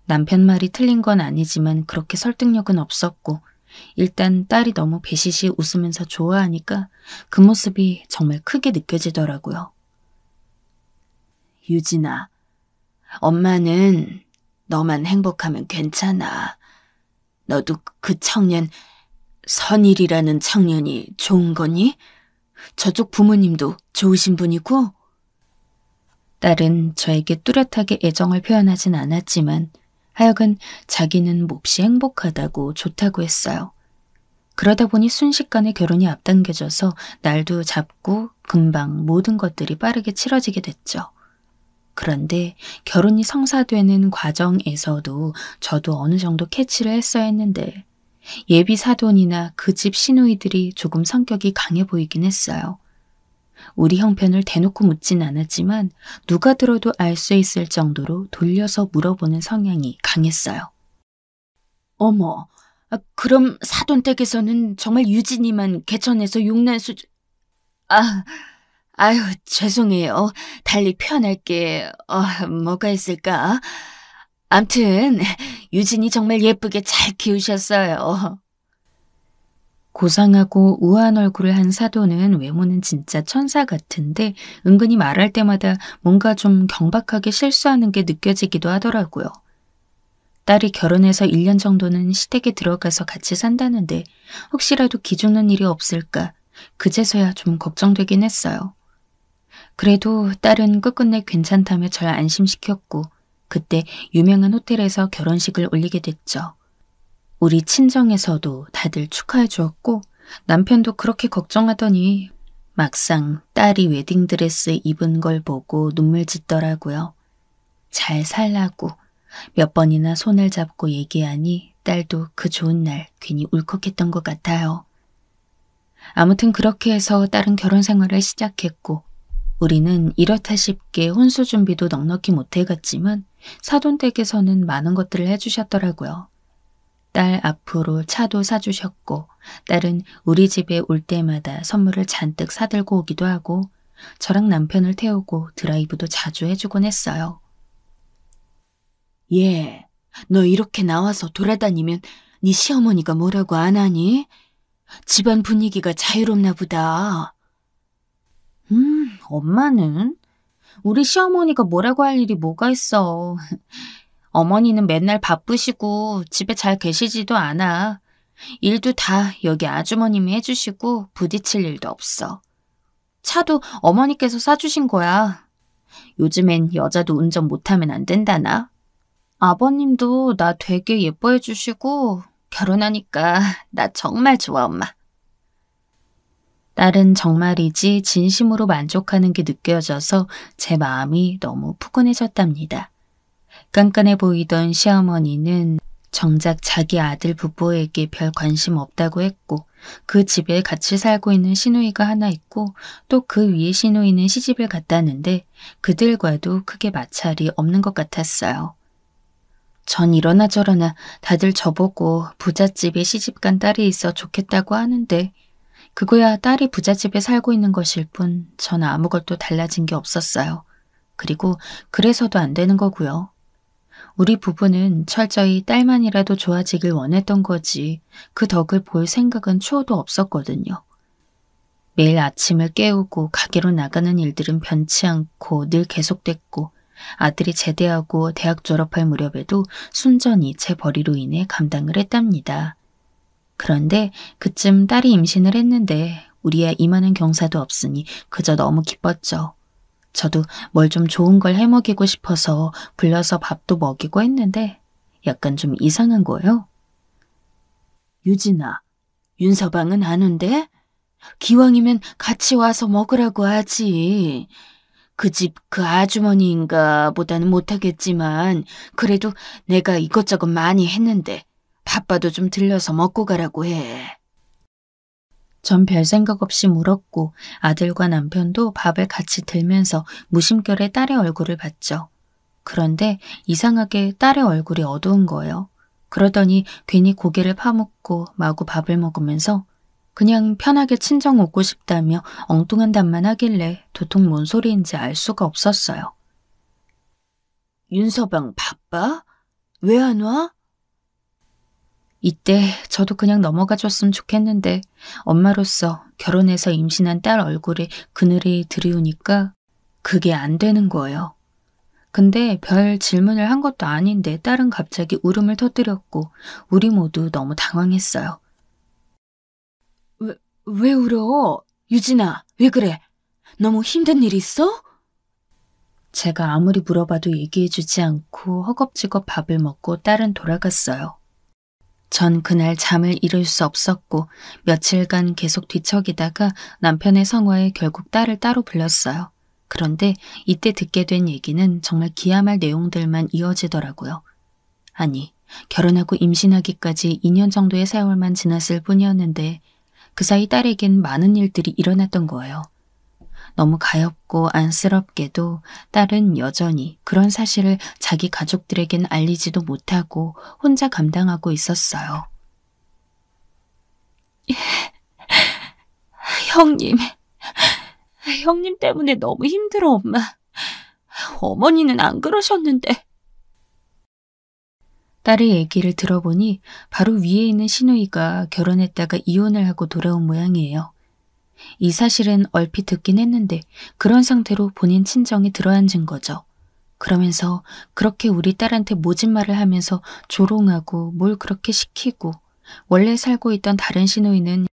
남편 말이 틀린 건 아니지만 그렇게 설득력은 없었고 일단 딸이 너무 배시시 웃으면서 좋아하니까 그 모습이 정말 크게 느껴지더라고요. 유진아, 엄마는 너만 행복하면 괜찮아. 너도 그 청년, 선일이라는 청년이 좋은 거니? 저쪽 부모님도 좋으신 분이고? 딸은 저에게 뚜렷하게 애정을 표현하진 않았지만 하여간 자기는 몹시 행복하다고 좋다고 했어요. 그러다 보니 순식간에 결혼이 앞당겨져서 날도 잡고 금방 모든 것들이 빠르게 치러지게 됐죠. 그런데 결혼이 성사되는 과정에서도 저도 어느 정도 캐치를 했어야 했는데 예비 사돈이나 그 집 시누이들이 조금 성격이 강해 보이긴 했어요. 우리 형편을 대놓고 묻진 않았지만 누가 들어도 알 수 있을 정도로 돌려서 물어보는 성향이 강했어요. 어머, 그럼 사돈 댁에서는 정말 유진이만 개천에서 용난 수준... 아유, 죄송해요. 달리 표현할 게 뭐가 있을까? 암튼 유진이 정말 예쁘게 잘 키우셨어요. 고상하고 우아한 얼굴을 한 사돈은 외모는 진짜 천사 같은데 은근히 말할 때마다 뭔가 좀 경박하게 실수하는 게 느껴지기도 하더라고요. 딸이 결혼해서 1년 정도는 시댁에 들어가서 같이 산다는데 혹시라도 기죽는 일이 없을까 그제서야 좀 걱정되긴 했어요. 그래도 딸은 끝끝내 괜찮다며 절 안심시켰고 그때 유명한 호텔에서 결혼식을 올리게 됐죠. 우리 친정에서도 다들 축하해 주었고 남편도 그렇게 걱정하더니 막상 딸이 웨딩드레스 입은 걸 보고 눈물 짓더라고요. 잘 살라고 몇 번이나 손을 잡고 얘기하니 딸도 그 좋은 날 괜히 울컥했던 것 같아요. 아무튼 그렇게 해서 딸은 결혼 생활을 시작했고 우리는 이렇다 싶게 혼수 준비도 넉넉히 못해갔지만 사돈댁에서는 많은 것들을 해주셨더라고요. 딸 앞으로 차도 사주셨고, 딸은 우리 집에 올 때마다 선물을 잔뜩 사들고 오기도 하고, 저랑 남편을 태우고 드라이브도 자주 해주곤 했어요. 얘, 너 이렇게 나와서 돌아다니면 네 시어머니가 뭐라고 안 하니? 집안 분위기가 자유롭나 보다. 엄마는? 우리 시어머니가 뭐라고 할 일이 뭐가 있어. 어머니는 맨날 바쁘시고 집에 잘 계시지도 않아. 일도 다 여기 아주머님이 해주시고 부딪힐 일도 없어. 차도 어머니께서 사주신 거야. 요즘엔 여자도 운전 못하면 안 된다나? 아버님도 나 되게 예뻐해 주시고 결혼하니까 나 정말 좋아, 엄마. 딸은 정말이지 진심으로 만족하는 게 느껴져서 제 마음이 너무 푸근해졌답니다. 깐깐해 보이던 시어머니는 정작 자기 아들 부부에게 별 관심 없다고 했고 그 집에 같이 살고 있는 시누이가 하나 있고 또 그 위에 시누이는 시집을 갔다는데 그들과도 크게 마찰이 없는 것 같았어요. 전 이러나 저러나 다들 저보고 부잣집에 시집간 딸이 있어 좋겠다고 하는데 그거야 딸이 부잣집에 살고 있는 것일 뿐 전 아무것도 달라진 게 없었어요. 그리고 그래서도 안 되는 거고요. 우리 부부는 철저히 딸만이라도 좋아지길 원했던 거지 그 덕을 볼 생각은 추호도 없었거든요. 매일 아침을 깨우고 가게로 나가는 일들은 변치 않고 늘 계속됐고 아들이 제대하고 대학 졸업할 무렵에도 순전히 제 벌이로 인해 감당을 했답니다. 그런데 그쯤 딸이 임신을 했는데 우리야 이만한 경사도 없으니 그저 너무 기뻤죠. 저도 뭘 좀 좋은 걸 해먹이고 싶어서 불러서 밥도 먹이고 했는데 약간 좀 이상한 거예요. 유진아, 윤서방은 안 온대? 기왕이면 같이 와서 먹으라고 하지. 그 집 그 아주머니인가 보다는 못하겠지만 그래도 내가 이것저것 많이 했는데 바빠도 좀 들려서 먹고 가라고 해. 전 별 생각 없이 물었고 아들과 남편도 밥을 같이 들면서 무심결에 딸의 얼굴을 봤죠. 그런데 이상하게 딸의 얼굴이 어두운 거예요. 그러더니 괜히 고개를 파묻고 마구 밥을 먹으면서 그냥 편하게 친정 오고 싶다며 엉뚱한 답만 하길래 도통 뭔 소리인지 알 수가 없었어요. 윤서방 바빠? 왜 안 와? 이때 저도 그냥 넘어가 줬으면 좋겠는데 엄마로서 결혼해서 임신한 딸 얼굴에 그늘이 들이우니까 그게 안 되는 거예요. 근데 별 질문을 한 것도 아닌데 딸은 갑자기 울음을 터뜨렸고 우리 모두 너무 당황했어요. 왜 울어? 유진아, 왜 그래? 너무 힘든 일 있어? 제가 아무리 물어봐도 얘기해주지 않고 허겁지겁 밥을 먹고 딸은 돌아갔어요. 전 그날 잠을 이룰 수 없었고 며칠간 계속 뒤척이다가 남편의 성화에 결국 딸을 따로 불렀어요. 그런데 이때 듣게 된 얘기는 정말 기야말 내용들만 이어지더라고요. 아니, 결혼하고 임신하기까지 2년 정도의 세월만 지났을 뿐이었는데 그 사이 딸에겐 많은 일들이 일어났던 거예요. 너무 가엾고 안쓰럽게도 딸은 여전히 그런 사실을 자기 가족들에겐 알리지도 못하고 혼자 감당하고 있었어요. 형님 때문에 너무 힘들어, 엄마. 어머니는 안 그러셨는데. 딸의 얘기를 들어보니 바로 위에 있는 시누이가 결혼했다가 이혼을 하고 돌아온 모양이에요. 이 사실은 얼핏 듣긴 했는데 그런 상태로 본인 친정에 들어앉은 거죠. 그러면서 그렇게 우리 딸한테 모진 말을 하면서 조롱하고 뭘 그렇게 시키고 원래 살고 있던 다른 시누이는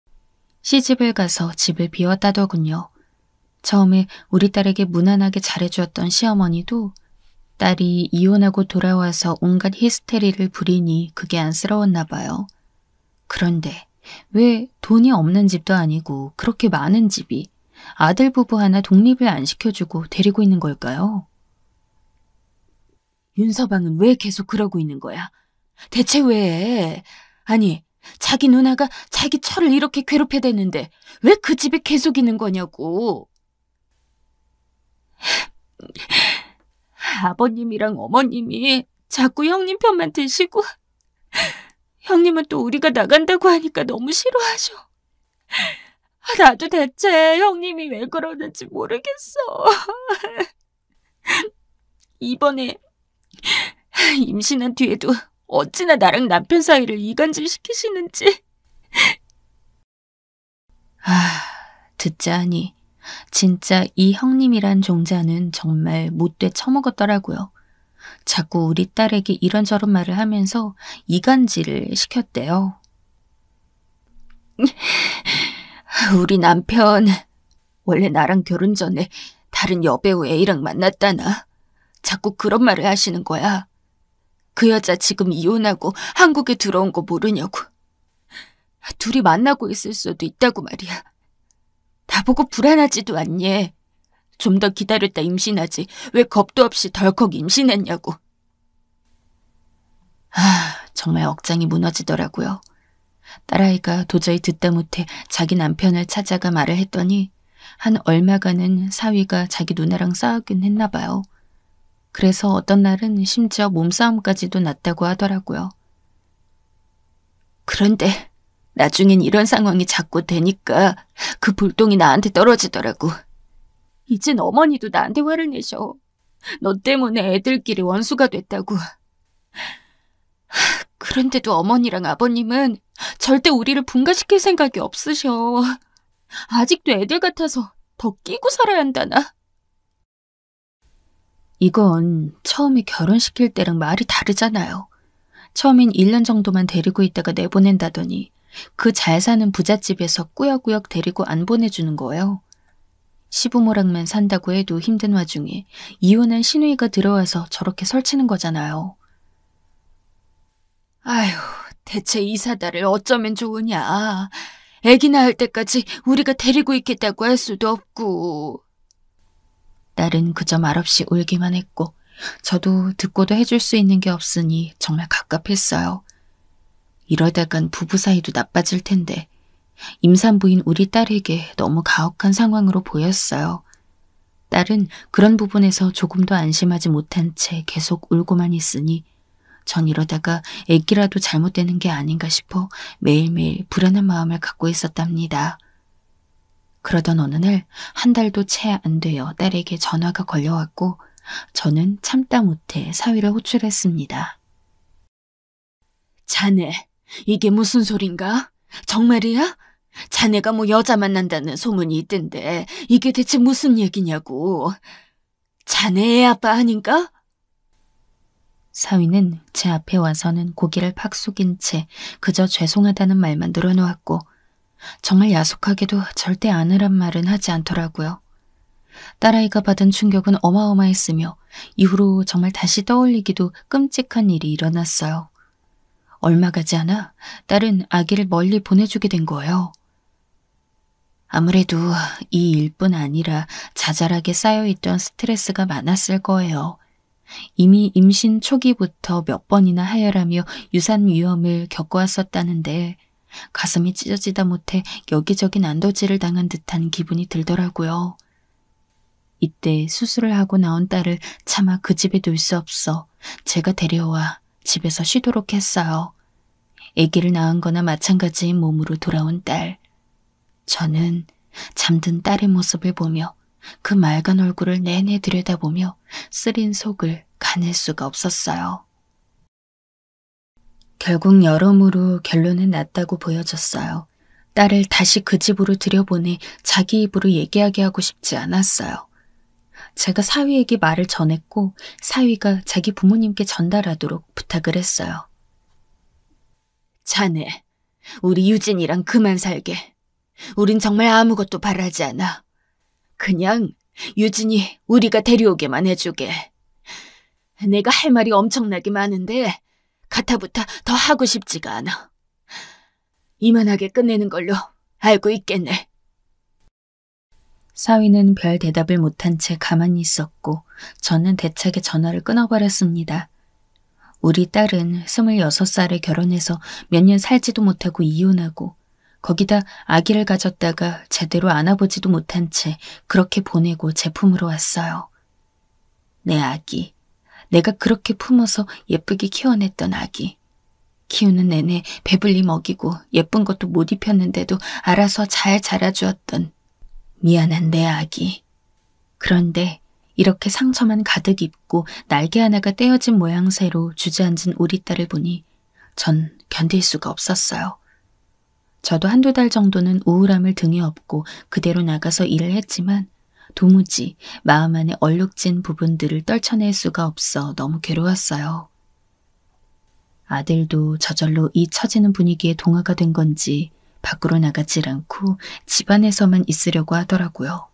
시집을 가서 집을 비웠다더군요. 처음에 우리 딸에게 무난하게 잘해주었던 시어머니도 딸이 이혼하고 돌아와서 온갖 히스테리를 부리니 그게 안쓰러웠나 봐요. 그런데 왜 돈이 없는 집도 아니고 그렇게 많은 집이 아들 부부 하나 독립을 안 시켜주고 데리고 있는 걸까요? 윤서방은 왜 계속 그러고 있는 거야? 대체 왜? 아니, 자기 누나가 자기 처를 이렇게 괴롭혀대는데 왜 그 집에 계속 있는 거냐고. 아버님이랑 어머님이 자꾸 형님 편만 드시고 형님은 또 우리가 나간다고 하니까 너무 싫어하셔. 나도 대체 형님이 왜 그러는지 모르겠어. 이번에 임신한 뒤에도 어찌나 나랑 남편 사이를 이간질 시키시는지. 듣자 하니 진짜 이 형님이란 종자는 정말 못돼 처먹었더라고요. 자꾸 우리 딸에게 이런저런 말을 하면서 이간질을 시켰대요. 우리 남편 원래 나랑 결혼 전에 다른 여배우 A랑 만났다나. 자꾸 그런 말을 하시는 거야. 그 여자 지금 이혼하고 한국에 들어온 거 모르냐고. 둘이 만나고 있을 수도 있다고 말이야. 나보고 불안하지도 않니? 좀 더 기다렸다 임신하지. 왜 겁도 없이 덜컥 임신했냐고. 정말 억장이 무너지더라고요. 딸아이가 도저히 듣다 못해 자기 남편을 찾아가 말을 했더니 한 얼마간은 사위가 자기 누나랑 싸우긴 했나 봐요. 그래서 어떤 날은 심지어 몸싸움까지도 났다고 하더라고요. 그런데 나중엔 이런 상황이 자꾸 되니까 그 불똥이 나한테 떨어지더라고. 이젠 어머니도 나한테 화를 내셔. 너 때문에 애들끼리 원수가 됐다고. 그런데도 어머니랑 아버님은 절대 우리를 분가시킬 생각이 없으셔. 아직도 애들 같아서 더 끼고 살아야 한다나. 이건 처음에 결혼시킬 때랑 말이 다르잖아요. 처음엔 1년 정도만 데리고 있다가 내보낸다더니 그 잘 사는 부잣집에서 꾸역꾸역 데리고 안 보내주는 거예요. 시부모랑만 산다고 해도 힘든 와중에 이혼한 시누이가 들어와서 저렇게 설치는 거잖아요. 아휴, 대체 이 사달을 어쩌면 좋으냐. 애기 낳을 때까지 우리가 데리고 있겠다고 할 수도 없고. 딸은 그저 말없이 울기만 했고 저도 듣고도 해줄 수 있는 게 없으니 정말 갑갑했어요. 이러다간 부부 사이도 나빠질 텐데 임산부인 우리 딸에게 너무 가혹한 상황으로 보였어요. 딸은 그런 부분에서 조금도 안심하지 못한 채 계속 울고만 있으니 전 이러다가 애기라도 잘못되는 게 아닌가 싶어 매일매일 불안한 마음을 갖고 있었답니다. 그러던 어느 날 한 달도 채 안 되어 딸에게 전화가 걸려왔고 저는 참다 못해 사위를 호출했습니다. 자네, 이게 무슨 소린가? 정말이야? 자네가 뭐 여자 만난다는 소문이 있던데 이게 대체 무슨 얘기냐고. 자네 애 아빠 아닌가? 사위는 제 앞에 와서는 고개를 팍 숙인 채 그저 죄송하다는 말만 늘어놓았고 정말 야속하게도 절대 안 하란 말은 하지 않더라고요. 딸아이가 받은 충격은 어마어마했으며 이후로 정말 다시 떠올리기도 끔찍한 일이 일어났어요. 얼마 가지 않아 딸은 아기를 멀리 보내주게 된 거예요. 아무래도 이 일뿐 아니라 자잘하게 쌓여있던 스트레스가 많았을 거예요. 이미 임신 초기부터 몇 번이나 하혈하며 유산 위험을 겪어왔었다는데 가슴이 찢어지다 못해 여기저기 난도질을 당한 듯한 기분이 들더라고요. 이때 수술을 하고 나온 딸을 차마 그 집에 둘 수 없어 제가 데려와 집에서 쉬도록 했어요. 아기를 낳은 거나 마찬가지인 몸으로 돌아온 딸. 저는 잠든 딸의 모습을 보며 그 맑은 얼굴을 내내 들여다보며 쓰린 속을 가눌 수가 없었어요. 결국 여러모로 결론은 났다고 보여졌어요. 딸을 다시 그 집으로 들여보내 자기 입으로 얘기하게 하고 싶지 않았어요. 제가 사위에게 말을 전했고 사위가 자기 부모님께 전달하도록 부탁을 했어요. 자네, 우리 유진이랑 그만 살게. 우린 정말 아무것도 바라지 않아. 그냥 유진이 우리가 데려오게만 해주게. 내가 할 말이 엄청나게 많은데 가타부타 더 하고 싶지가 않아. 이만하게 끝내는 걸로 알고 있겠네. 사위는 별 대답을 못한 채 가만히 있었고 저는 대차게 전화를 끊어버렸습니다. 우리 딸은 26살에 결혼해서 몇 년 살지도 못하고 이혼하고 거기다 아기를 가졌다가 제대로 안아보지도 못한 채 그렇게 보내고 제 품으로 왔어요. 내 아기, 내가 그렇게 품어서 예쁘게 키워냈던 아기. 키우는 내내 배불리 먹이고 예쁜 것도 못 입혔는데도 알아서 잘 자라주었던 미안한 내 아기. 그런데 이렇게 상처만 가득 입고 날개 하나가 떼어진 모양새로 주저앉은 우리 딸을 보니 전 견딜 수가 없었어요. 저도 한두 달 정도는 우울함을 등에 업고 그대로 나가서 일을 했지만 도무지 마음 안에 얼룩진 부분들을 떨쳐낼 수가 없어 너무 괴로웠어요. 아들도 저절로 이 처지는 분위기에 동화가 된 건지 밖으로 나가질 않고 집안에서만 있으려고 하더라고요.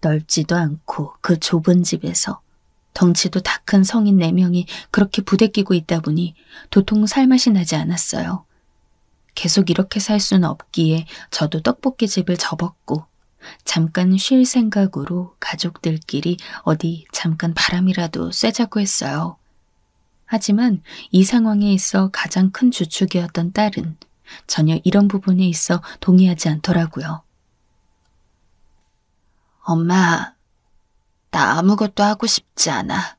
넓지도 않고 그 좁은 집에서 덩치도 다 큰 성인 4명이 그렇게 부대끼고 있다 보니 도통 살맛이 나지 않았어요. 계속 이렇게 살 수는 없기에 저도 떡볶이 집을 접었고 잠깐 쉴 생각으로 가족들끼리 어디 잠깐 바람이라도 쐬자고 했어요. 하지만 이 상황에 있어 가장 큰 주축이었던 딸은 전혀 이런 부분에 있어 동의하지 않더라고요. 엄마, 나 아무것도 하고 싶지 않아.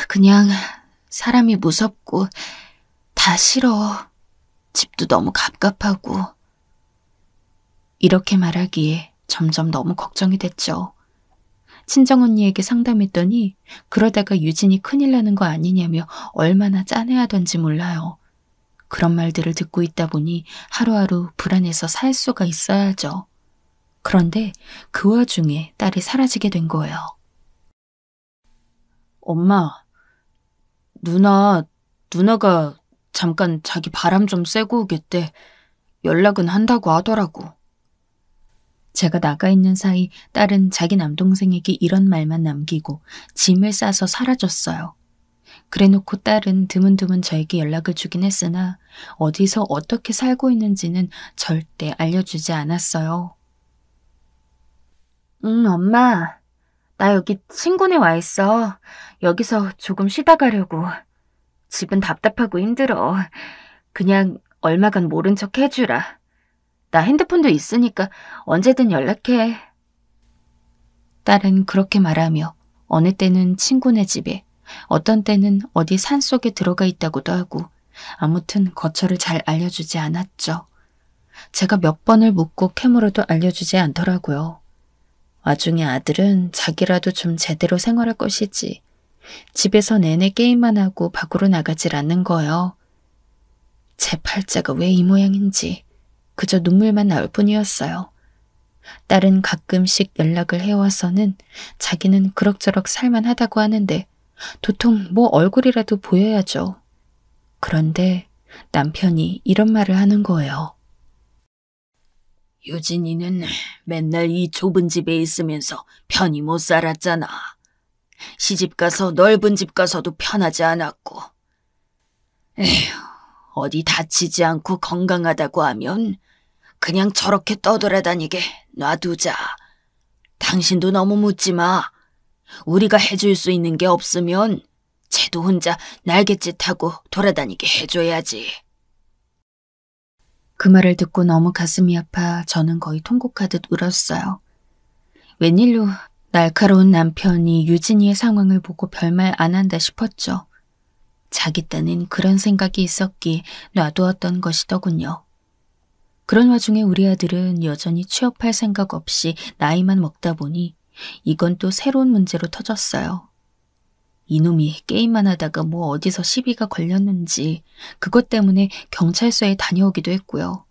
그냥 사람이 무섭고 다 싫어. 집도 너무 갑갑하고. 이렇게 말하기에 점점 너무 걱정이 됐죠. 친정언니에게 상담했더니 그러다가 유진이 큰일 나는 거 아니냐며 얼마나 짠해하던지 몰라요. 그런 말들을 듣고 있다 보니 하루하루 불안해서 살 수가 있어야죠. 그런데 그 와중에 딸이 사라지게 된 거예요. 엄마, 누나가 잠깐 자기 바람 좀 쐬고 오겠대. 연락은 한다고 하더라고. 제가 나가 있는 사이 딸은 자기 남동생에게 이런 말만 남기고 짐을 싸서 사라졌어요. 그래놓고 딸은 드문드문 저에게 연락을 주긴 했으나 어디서 어떻게 살고 있는지는 절대 알려주지 않았어요. 엄마. 나 여기 친구네 와 있어. 여기서 조금 쉬다 가려고. 집은 답답하고 힘들어. 그냥 얼마간 모른 척 해주라. 나 핸드폰도 있으니까 언제든 연락해. 딸은 그렇게 말하며 어느 때는 친구네 집에, 어떤 때는 어디 산속에 들어가 있다고도 하고 아무튼 거처를 잘 알려주지 않았죠. 제가 몇 번을 묻고 캐물어도 알려주지 않더라고요. 와중에 아들은 자기라도 좀 제대로 생활할 것이지 집에서 내내 게임만 하고 밖으로 나가질 않는 거예요. 제 팔자가 왜 이 모양인지 그저 눈물만 나올 뿐이었어요. 딸은 가끔씩 연락을 해와서는 자기는 그럭저럭 살만하다고 하는데 도통 뭐 얼굴이라도 보여야죠. 그런데 남편이 이런 말을 하는 거예요. 유진이는 맨날 이 좁은 집에 있으면서 편히 못 살았잖아. 시집가서 넓은 집 가서도 편하지 않았고. 에휴, 어디 다치지 않고 건강하다고 하면 그냥 저렇게 떠돌아다니게 놔두자. 당신도 너무 묻지 마. 우리가 해줄 수 있는 게 없으면 쟤도 혼자 날갯짓하고 돌아다니게 해줘야지. 그 말을 듣고 너무 가슴이 아파 저는 거의 통곡하듯 울었어요. 웬일로 날카로운 남편이 유진이의 상황을 보고 별말 안 한다 싶었죠. 자기 딴엔 그런 생각이 있었기에 놔두었던 것이더군요. 그런 와중에 우리 아들은 여전히 취업할 생각 없이 나이만 먹다 보니 이건 또 새로운 문제로 터졌어요. 이놈이 게임만 하다가 뭐 어디서 시비가 걸렸는지 그것 때문에 경찰서에 다녀오기도 했고요.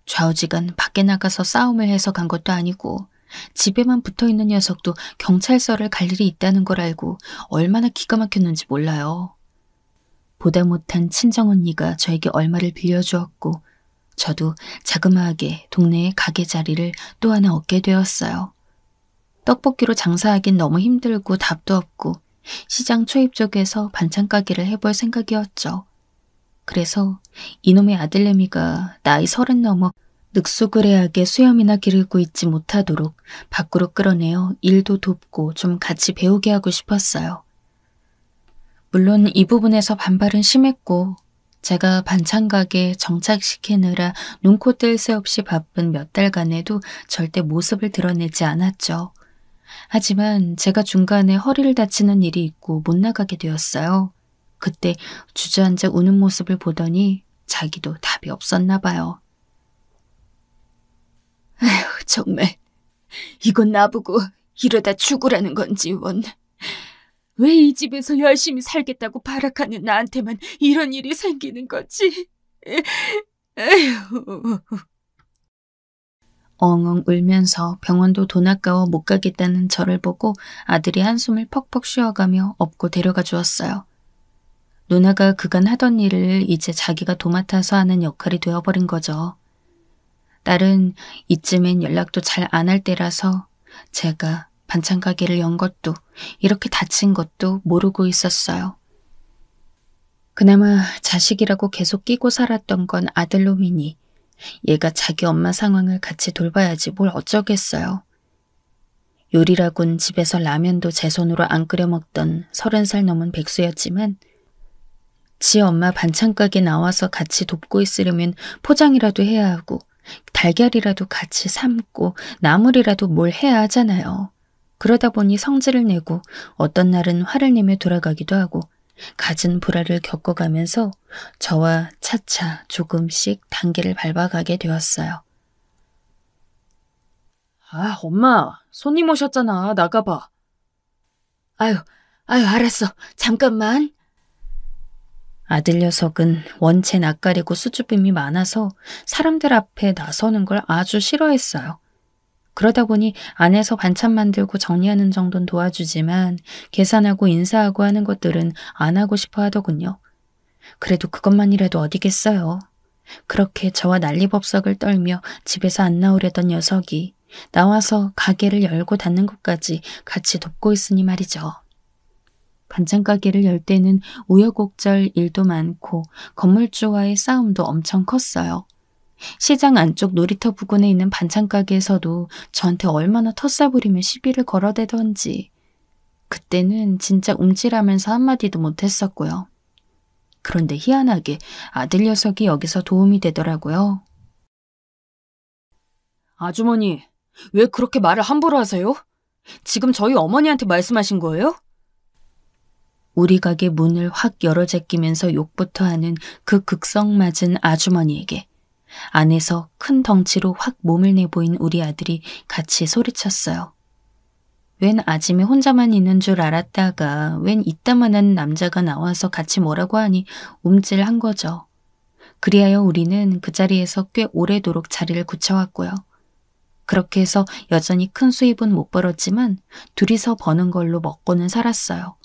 좌우지간 밖에 나가서 싸움을 해서 간 것도 아니고 집에만 붙어있는 녀석도 경찰서를 갈 일이 있다는 걸 알고 얼마나 기가 막혔는지 몰라요. 보다 못한 친정언니가 저에게 얼마를 빌려주었고 저도 자그마하게 동네의 가게 자리를 또 하나 얻게 되었어요. 떡볶이로 장사하긴 너무 힘들고 답도 없고 시장 초입 쪽에서 반찬 가게를 해볼 생각이었죠. 그래서 이놈의 아들내미가 나이 30 넘어 늑수그레하게 수염이나 기르고 있지 못하도록 밖으로 끌어내어 일도 돕고 좀 같이 배우게 하고 싶었어요. 물론 이 부분에서 반발은 심했고 제가 반찬 가게 정착시키느라 눈코 뜰 새 없이 바쁜 몇 달간에도 절대 모습을 드러내지 않았죠. 하지만 제가 중간에 허리를 다치는 일이 있고 못 나가게 되었어요. 그때 주저앉아 우는 모습을 보더니 자기도 답이 없었나 봐요. 아휴, 정말. 이건 나보고 이러다 죽으라는 건지 원. 왜 이 집에서 열심히 살겠다고 발악하는 나한테만 이런 일이 생기는 거지? 에휴. 엉엉 울면서 병원도 돈 아까워 못 가겠다는 저를 보고 아들이 한숨을 퍽퍽 쉬어가며 업고 데려가 주었어요. 누나가 그간 하던 일을 이제 자기가 도맡아서 하는 역할이 되어버린 거죠. 딸은 이쯤엔 연락도 잘 안 할 때라서 제가 반찬 가게를 연 것도 이렇게 다친 것도 모르고 있었어요. 그나마 자식이라고 계속 끼고 살았던 건 아들놈이니 얘가 자기 엄마 상황을 같이 돌봐야지 뭘 어쩌겠어요. 요리라곤 집에서 라면도 제 손으로 안 끓여 먹던 30살 넘은 백수였지만 지 엄마 반찬 가게 나와서 같이 돕고 있으려면 포장이라도 해야 하고 달걀이라도 같이 삶고 나물이라도 뭘 해야 하잖아요. 그러다 보니 성질을 내고 어떤 날은 화를 내며 돌아가기도 하고 갖은 불화를 겪어가면서 저와 차차 조금씩 단계를 밟아가게 되었어요. 아, 엄마, 손님 오셨잖아. 나가봐. 아유, 알았어. 잠깐만. 아들 녀석은 원체 낯가리고 수줍음이 많아서 사람들 앞에 나서는 걸 아주 싫어했어요. 그러다 보니 안에서 반찬 만들고 정리하는 정도는 도와주지만 계산하고 인사하고 하는 것들은 안 하고 싶어 하더군요. 그래도 그것만이라도 어디겠어요. 그렇게 저와 난리법석을 떨며 집에서 안 나오려던 녀석이 나와서 가게를 열고 닫는 것까지 같이 돕고 있으니 말이죠. 반찬 가게를 열 때는 우여곡절 일도 많고 건물주와의 싸움도 엄청 컸어요. 시장 안쪽 놀이터 부근에 있는 반찬 가게에서도 저한테 얼마나 텄사부리며 시비를 걸어대던지 그때는 진짜 움찔하면서 한마디도 못했었고요. 그런데 희한하게 아들 녀석이 여기서 도움이 되더라고요. 아주머니, 왜 그렇게 말을 함부로 하세요? 지금 저희 어머니한테 말씀하신 거예요? 우리 가게 문을 확 열어 제끼면서 욕부터 하는 그 극성맞은 아주머니에게 안에서 큰 덩치로 확 몸을 내보인 우리 아들이 같이 소리쳤어요. 웬 아짐에 혼자만 있는 줄 알았다가 웬 이따만한 남자가 나와서 같이 뭐라고 하니 움찔한 거죠. 그리하여 우리는 그 자리에서 꽤 오래도록 자리를 굳혀왔고요. 그렇게 해서 여전히 큰 수입은 못 벌었지만 둘이서 버는 걸로 먹고는 살았어요.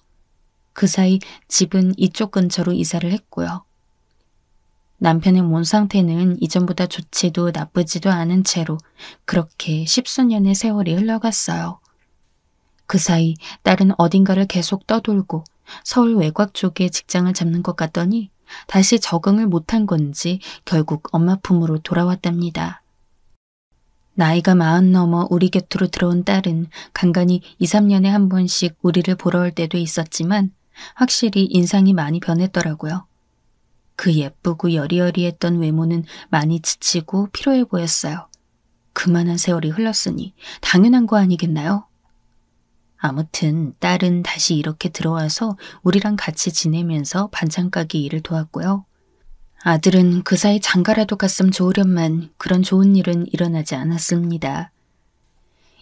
그 사이 집은 이쪽 근처로 이사를 했고요. 남편의 몸 상태는 이전보다 좋지도 나쁘지도 않은 채로 그렇게 10수년의 세월이 흘러갔어요. 그 사이 딸은 어딘가를 계속 떠돌고 서울 외곽 쪽에 직장을 잡는 것 같더니 다시 적응을 못한 건지 결국 엄마 품으로 돌아왔답니다. 나이가 40 넘어 우리 곁으로 들어온 딸은 간간히 2, 3년에 한 번씩 우리를 보러 올 때도 있었지만 확실히 인상이 많이 변했더라고요. 그 예쁘고 여리여리했던 외모는 많이 지치고 피로해 보였어요. 그만한 세월이 흘렀으니 당연한 거 아니겠나요? 아무튼 딸은 다시 이렇게 들어와서 우리랑 같이 지내면서 반찬 가게 일을 도왔고요. 아들은 그 사이 장가라도 갔으면 좋으련만 그런 좋은 일은 일어나지 않았습니다.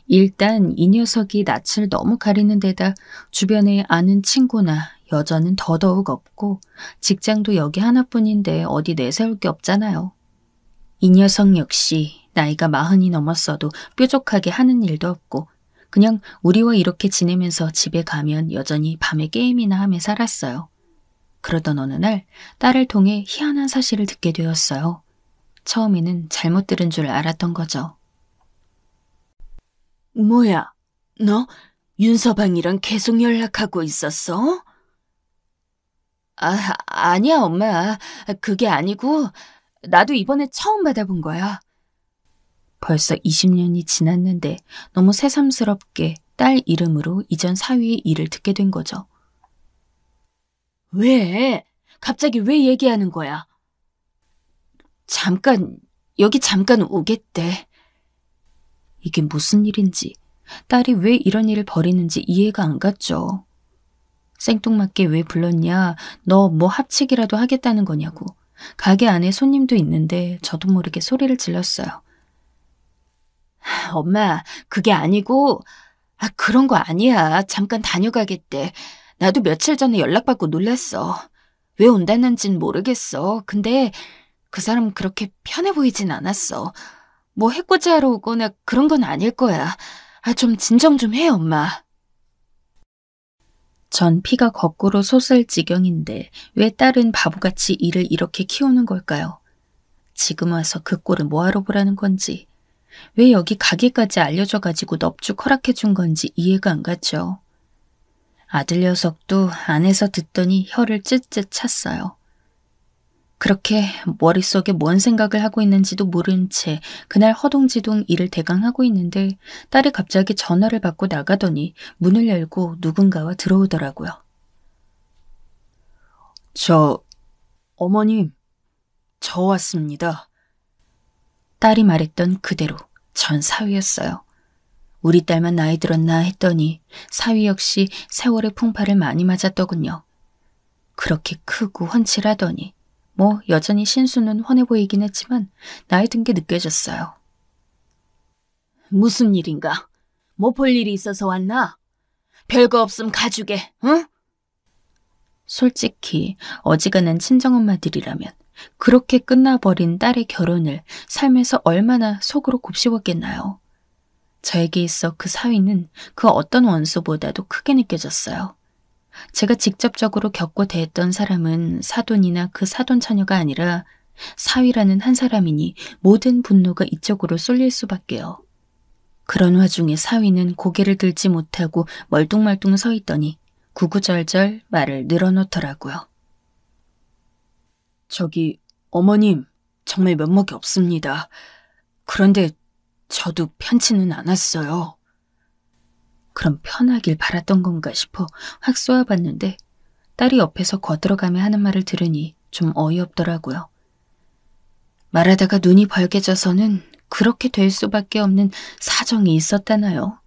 일단 이 녀석이 낯을 너무 가리는 데다 주변에 아는 친구나 여자는 더더욱 없고 직장도 여기 하나뿐인데 어디 내세울 게 없잖아요. 이 녀석 역시 나이가 40이 넘었어도 뾰족하게 하는 일도 없고 그냥 우리와 이렇게 지내면서 집에 가면 여전히 밤에 게임이나 하며 살았어요. 그러던 어느 날 딸을 통해 희한한 사실을 듣게 되었어요. 처음에는 잘못 들은 줄 알았던 거죠. 뭐야, 너 윤서방이랑 계속 연락하고 있었어? 아니야, 엄마. 그게 아니고 나도 이번에 처음 받아본 거야. 벌써 20년이 지났는데 너무 새삼스럽게 딸 이름으로 이전 사위의 일을 듣게 된 거죠. 왜? 갑자기 왜 얘기하는 거야? 여기 잠깐 오겠대. 이게 무슨 일인지 딸이 왜 이런 일을 벌이는지 이해가 안 갔죠. 생뚱맞게 왜 불렀냐, 너 뭐 합치기라도 하겠다는 거냐고. 가게 안에 손님도 있는데 저도 모르게 소리를 질렀어요. 엄마, 그게 아니고, 그런 거 아니야. 잠깐 다녀가겠대. 나도 며칠 전에 연락받고 놀랐어. 왜 온다는진 모르겠어. 근데 그 사람 그렇게 편해 보이진 않았어. 뭐 해코지 하러 오거나 그런 건 아닐 거야. 좀 진정 좀 해, 엄마. 전 피가 거꾸로 솟을 지경인데 왜 딸은 바보같이 이를 이렇게 키우는 걸까요? 지금 와서 그 꼴을 뭐하러 보라는 건지, 왜 여기 가게까지 알려줘가지고 넙죽 허락해준 건지 이해가 안 갔죠. 아들 녀석도 안에서 듣더니 혀를 쯧쯧 찼어요. 그렇게 머릿속에 뭔 생각을 하고 있는지도 모른 채 그날 허둥지둥 일을 대강 하고 있는데 딸이 갑자기 전화를 받고 나가더니 문을 열고 누군가와 들어오더라고요. 어머님, 저 왔습니다. 딸이 말했던 그대로 전 사위였어요. 우리 딸만 나이 들었나 했더니 사위 역시 세월의 풍파를 많이 맞았더군요. 그렇게 크고 훤칠하더니 뭐 여전히 신수는 훤해 보이긴 했지만 나이 든 게 느껴졌어요. 무슨 일인가? 뭐 볼 일이 있어서 왔나? 별거 없음 가주게, 응? 솔직히 어지간한 친정엄마들이라면 그렇게 끝나버린 딸의 결혼을 살면서 얼마나 속으로 곱씹었겠나요? 저에게 있어 그 사위는 그 어떤 원수보다도 크게 느껴졌어요. 제가 직접적으로 겪고 대했던 사람은 사돈이나 그 사돈 처녀가 아니라 사위라는 한 사람이니 모든 분노가 이쪽으로 쏠릴 수밖에요. 그런 와중에 사위는 고개를 들지 못하고 멀뚱멀뚱 서 있더니 구구절절 말을 늘어놓더라고요. 어머님, 정말 면목이 없습니다. 그런데 저도 편치는 않았어요. 그럼 편하길 바랐던 건가 싶어 확 쏘아봤는데 딸이 옆에서 거들어가며 하는 말을 들으니 좀 어이없더라고요. 말하다가 눈이 벌게져서는 그렇게 될 수밖에 없는 사정이 있었다나요?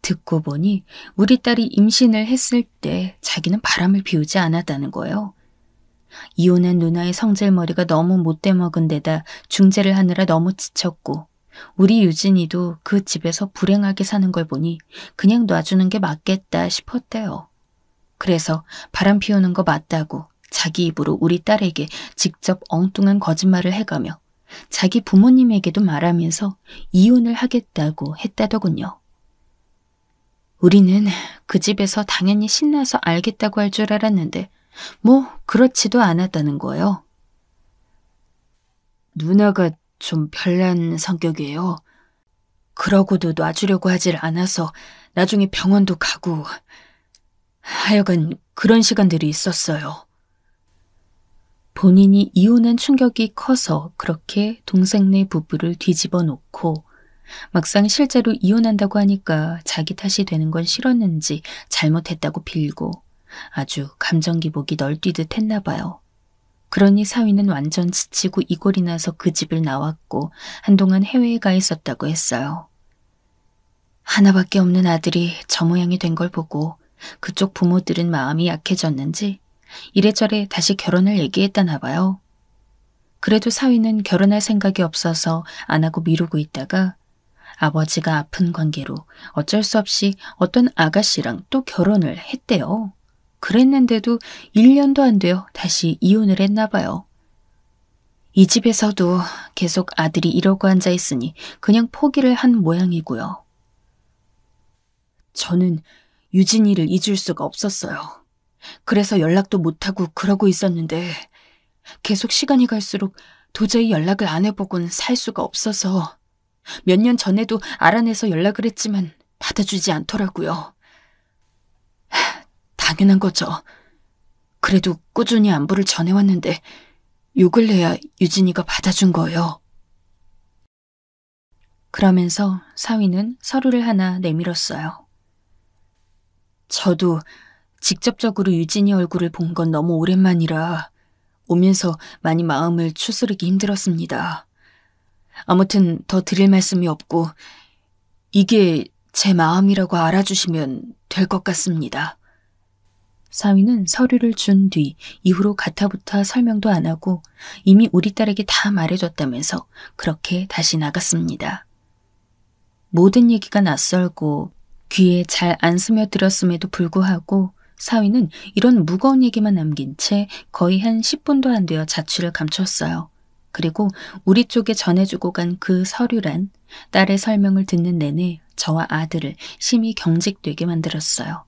듣고 보니 우리 딸이 임신을 했을 때 자기는 바람을 피우지 않았다는 거예요. 이혼한 누나의 성질머리가 너무 못돼먹은 데다 중재를 하느라 너무 지쳤고 우리 유진이도 그 집에서 불행하게 사는 걸 보니 그냥 놔주는 게 맞겠다 싶었대요. 그래서 바람 피우는 거 맞다고 자기 입으로 우리 딸에게 직접 엉뚱한 거짓말을 해가며 자기 부모님에게도 말하면서 이혼을 하겠다고 했다더군요. 우리는 그 집에서 당연히 신나서 알겠다고 할 줄 알았는데 뭐 그렇지도 않았다는 거예요. 누나가 좀 별난 성격이에요. 그러고도 놔주려고 하질 않아서 나중에 병원도 가고 하여간 그런 시간들이 있었어요. 본인이 이혼한 충격이 커서 그렇게 동생네 부부를 뒤집어 놓고 막상 실제로 이혼한다고 하니까 자기 탓이 되는 건 싫었는지 잘못했다고 빌고 아주 감정 기복이 널뛰듯 했나 봐요. 그러니 사위는 완전 지치고 이골이 나서 그 집을 나왔고 한동안 해외에 가 있었다고 했어요. 하나밖에 없는 아들이 저 모양이 된 걸 보고 그쪽 부모들은 마음이 약해졌는지 이래저래 다시 결혼을 얘기했다나 봐요. 그래도 사위는 결혼할 생각이 없어서 안 하고 미루고 있다가 아버지가 아픈 관계로 어쩔 수 없이 어떤 아가씨랑 또 결혼을 했대요. 그랬는데도 1년도 안 되어 다시 이혼을 했나 봐요. 이 집에서도 계속 아들이 이러고 앉아 있으니 그냥 포기를 한 모양이고요. 저는 유진이를 잊을 수가 없었어요. 그래서 연락도 못하고 그러고 있었는데 계속 시간이 갈수록 도저히 연락을 안 해보곤 살 수가 없어서 몇 년 전에도 알아내서 연락을 했지만 받아주지 않더라고요. 당연한 거죠. 그래도 꾸준히 안부를 전해왔는데 요 근래야 유진이가 받아준 거예요. 그러면서 사위는 서류를 하나 내밀었어요. 저도 직접적으로 유진이 얼굴을 본 건 너무 오랜만이라 오면서 많이 마음을 추스르기 힘들었습니다. 아무튼 더 드릴 말씀이 없고 이게 제 마음이라고 알아주시면 될 것 같습니다. 사위는 서류를 준 뒤 이후로 가타부타 설명도 안 하고 이미 우리 딸에게 다 말해줬다면서 그렇게 다시 나갔습니다. 모든 얘기가 낯설고 귀에 잘 안 스며들었음에도 불구하고 사위는 이런 무거운 얘기만 남긴 채 거의 한 10분도 안 되어 자취를 감췄어요. 그리고 우리 쪽에 전해주고 간 그 서류란 딸의 설명을 듣는 내내 저와 아들을 심히 경직되게 만들었어요.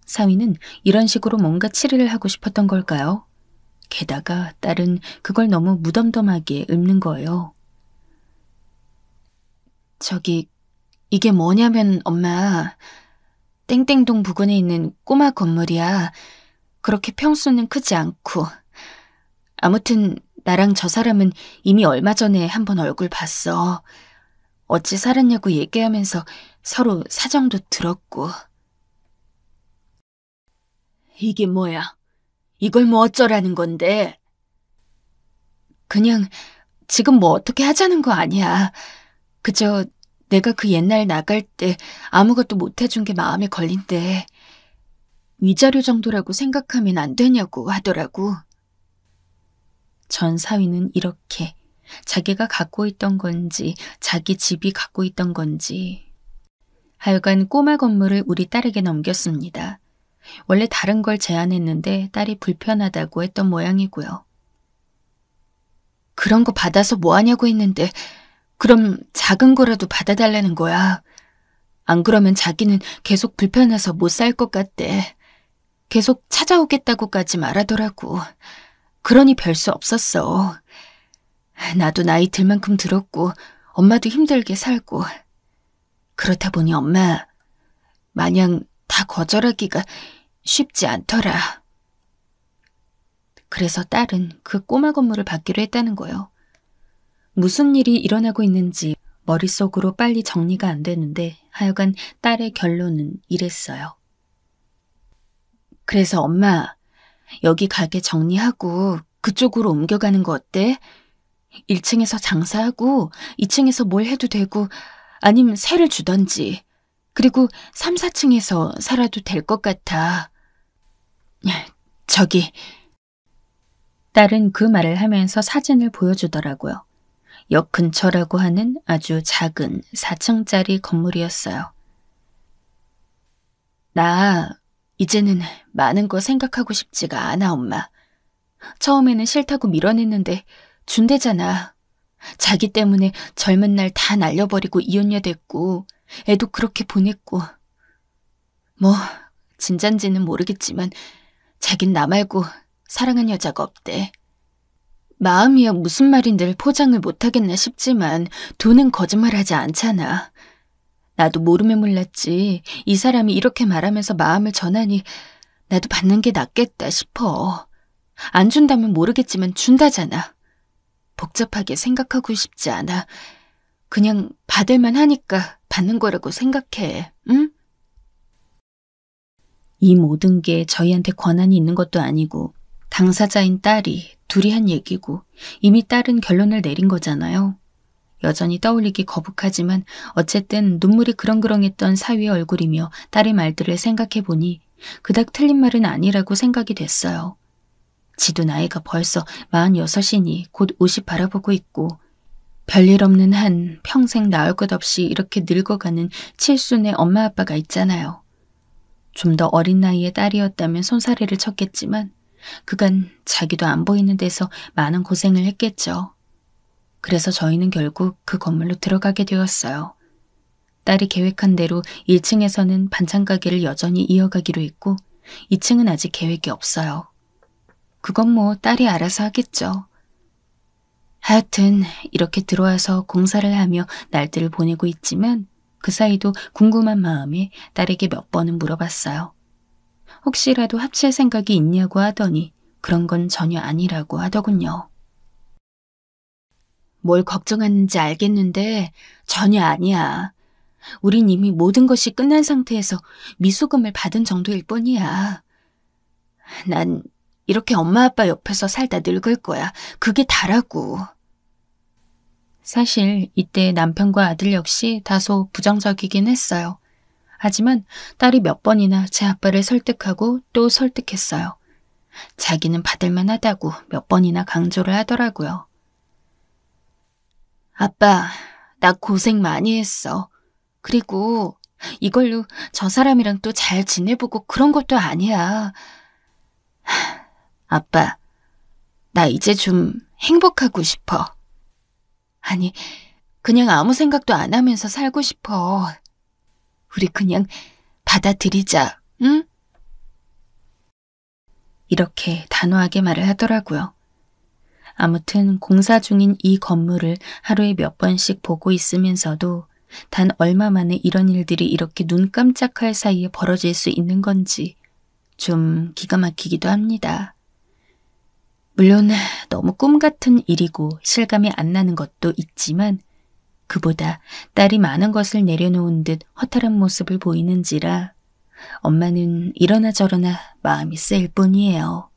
사위는 이런 식으로 뭔가 치료를 하고 싶었던 걸까요? 게다가 딸은 그걸 너무 무덤덤하게 읊는 거예요. 이게 뭐냐면 엄마, 땡땡동 부근에 있는 꼬마 건물이야. 그렇게 평수는 크지 않고. 아무튼 나랑 저 사람은 이미 얼마 전에 한번 얼굴 봤어. 어찌 살았냐고 얘기하면서 서로 사정도 들었고. 이게 뭐야? 이걸 뭐 어쩌라는 건데? 그냥 지금 뭐 어떻게 하자는 거 아니야. 그저 내가 그 옛날 나갈 때 아무것도 못 해준 게 마음에 걸린대. 위자료 정도라고 생각하면 안 되냐고 하더라고. 전 사위는 이렇게 자기가 갖고 있던 건지 자기 집이 갖고 있던 건지 하여간 꼬마 건물을 우리 딸에게 넘겼습니다. 원래 다른 걸 제안했는데 딸이 불편하다고 했던 모양이고요. 그런 거 받아서 뭐 하냐고 했는데 그럼 작은 거라도 받아달라는 거야. 안 그러면 자기는 계속 불편해서 못 살 것 같대. 계속 찾아오겠다고까지 말하더라고. 그러니 별 수 없었어. 나도 나이 들 만큼 들었고 엄마도 힘들게 살고. 그렇다 보니 엄마, 마냥 다 거절하기가 쉽지 않더라. 그래서 딸은 그 꼬마 건물을 받기로 했다는 거요. 무슨 일이 일어나고 있는지 머릿속으로 빨리 정리가 안 되는데 하여간 딸의 결론은 이랬어요. 그래서 엄마, 여기 가게 정리하고 그쪽으로 옮겨가는 거 어때? 1층에서 장사하고 2층에서 뭘 해도 되고 아니면 세를 주던지. 그리고 3, 4층에서 살아도 될 것 같아. 딸은 그 말을 하면서 사진을 보여주더라고요. 역 근처라고 하는 아주 작은 4층짜리 건물이었어요. 나 이제는 많은 거 생각하고 싶지가 않아, 엄마. 처음에는 싫다고 밀어냈는데 준대잖아. 자기 때문에 젊은 날 다 날려버리고 이혼녀 됐고 애도 그렇게 보냈고. 뭐 진짠지는 모르겠지만 자긴 나 말고 사랑한 여자가 없대. 마음이야 무슨 말인들 포장을 못하겠나 싶지만 돈은 거짓말하지 않잖아. 나도 모르면 몰랐지. 이 사람이 이렇게 말하면서 마음을 전하니 나도 받는 게 낫겠다 싶어. 안 준다면 모르겠지만 준다잖아. 복잡하게 생각하고 싶지 않아. 그냥 받을만 하니까 받는 거라고 생각해. 응? 이 모든 게 저희한테 권한이 있는 것도 아니고 당사자인 딸이 둘이 한 얘기고 이미 딸은 결론을 내린 거잖아요. 여전히 떠올리기 거북하지만 어쨌든 눈물이 그렁그렁했던 사위의 얼굴이며 딸의 말들을 생각해보니 그닥 틀린 말은 아니라고 생각이 됐어요. 지도 나이가 벌써 46이니 곧 50 바라보고 있고 별일 없는 한 평생 나을 것 없이 이렇게 늙어가는 칠순의 엄마 아빠가 있잖아요. 좀 더 어린 나이의 딸이었다면 손사래를 쳤겠지만 그간 자기도 안 보이는 데서 많은 고생을 했겠죠. 그래서 저희는 결국 그 건물로 들어가게 되었어요. 딸이 계획한 대로 1층에서는 반찬 가게를 여전히 이어가기로 했고 2층은 아직 계획이 없어요. 그건 뭐 딸이 알아서 하겠죠. 하여튼 이렇게 들어와서 공사를 하며 날들을 보내고 있지만 그 사이도 궁금한 마음에 딸에게 몇 번은 물어봤어요. 혹시라도 합칠 생각이 있냐고 하더니 그런 건 전혀 아니라고 하더군요. 뭘 걱정하는지 알겠는데 전혀 아니야. 우린 이미 모든 것이 끝난 상태에서 미수금을 받은 정도일 뿐이야. 난 이렇게 엄마 아빠 옆에서 살다 늙을 거야. 그게 다라고. 사실 이때 남편과 아들 역시 다소 부정적이긴 했어요. 하지만 딸이 몇 번이나 제 아빠를 설득하고 또 설득했어요. 자기는 받을만 하다고 몇 번이나 강조를 하더라고요. 아빠, 나 고생 많이 했어. 그리고 이걸로 저 사람이랑 또 잘 지내보고 그런 것도 아니야. 아빠, 나 이제 좀 행복하고 싶어. 아니, 그냥 아무 생각도 안 하면서 살고 싶어. 우리 그냥 받아들이자, 응? 이렇게 단호하게 말을 하더라고요. 아무튼 공사 중인 이 건물을 하루에 몇 번씩 보고 있으면서도 단 얼마 만에 이런 일들이 이렇게 눈 깜짝할 사이에 벌어질 수 있는 건지 좀 기가 막히기도 합니다. 물론 너무 꿈 같은 일이고 실감이 안 나는 것도 있지만 그보다 딸이 많은 것을 내려놓은 듯 허탈한 모습을 보이는지라 엄마는 이러나 저러나 마음이 쓰일 뿐이에요.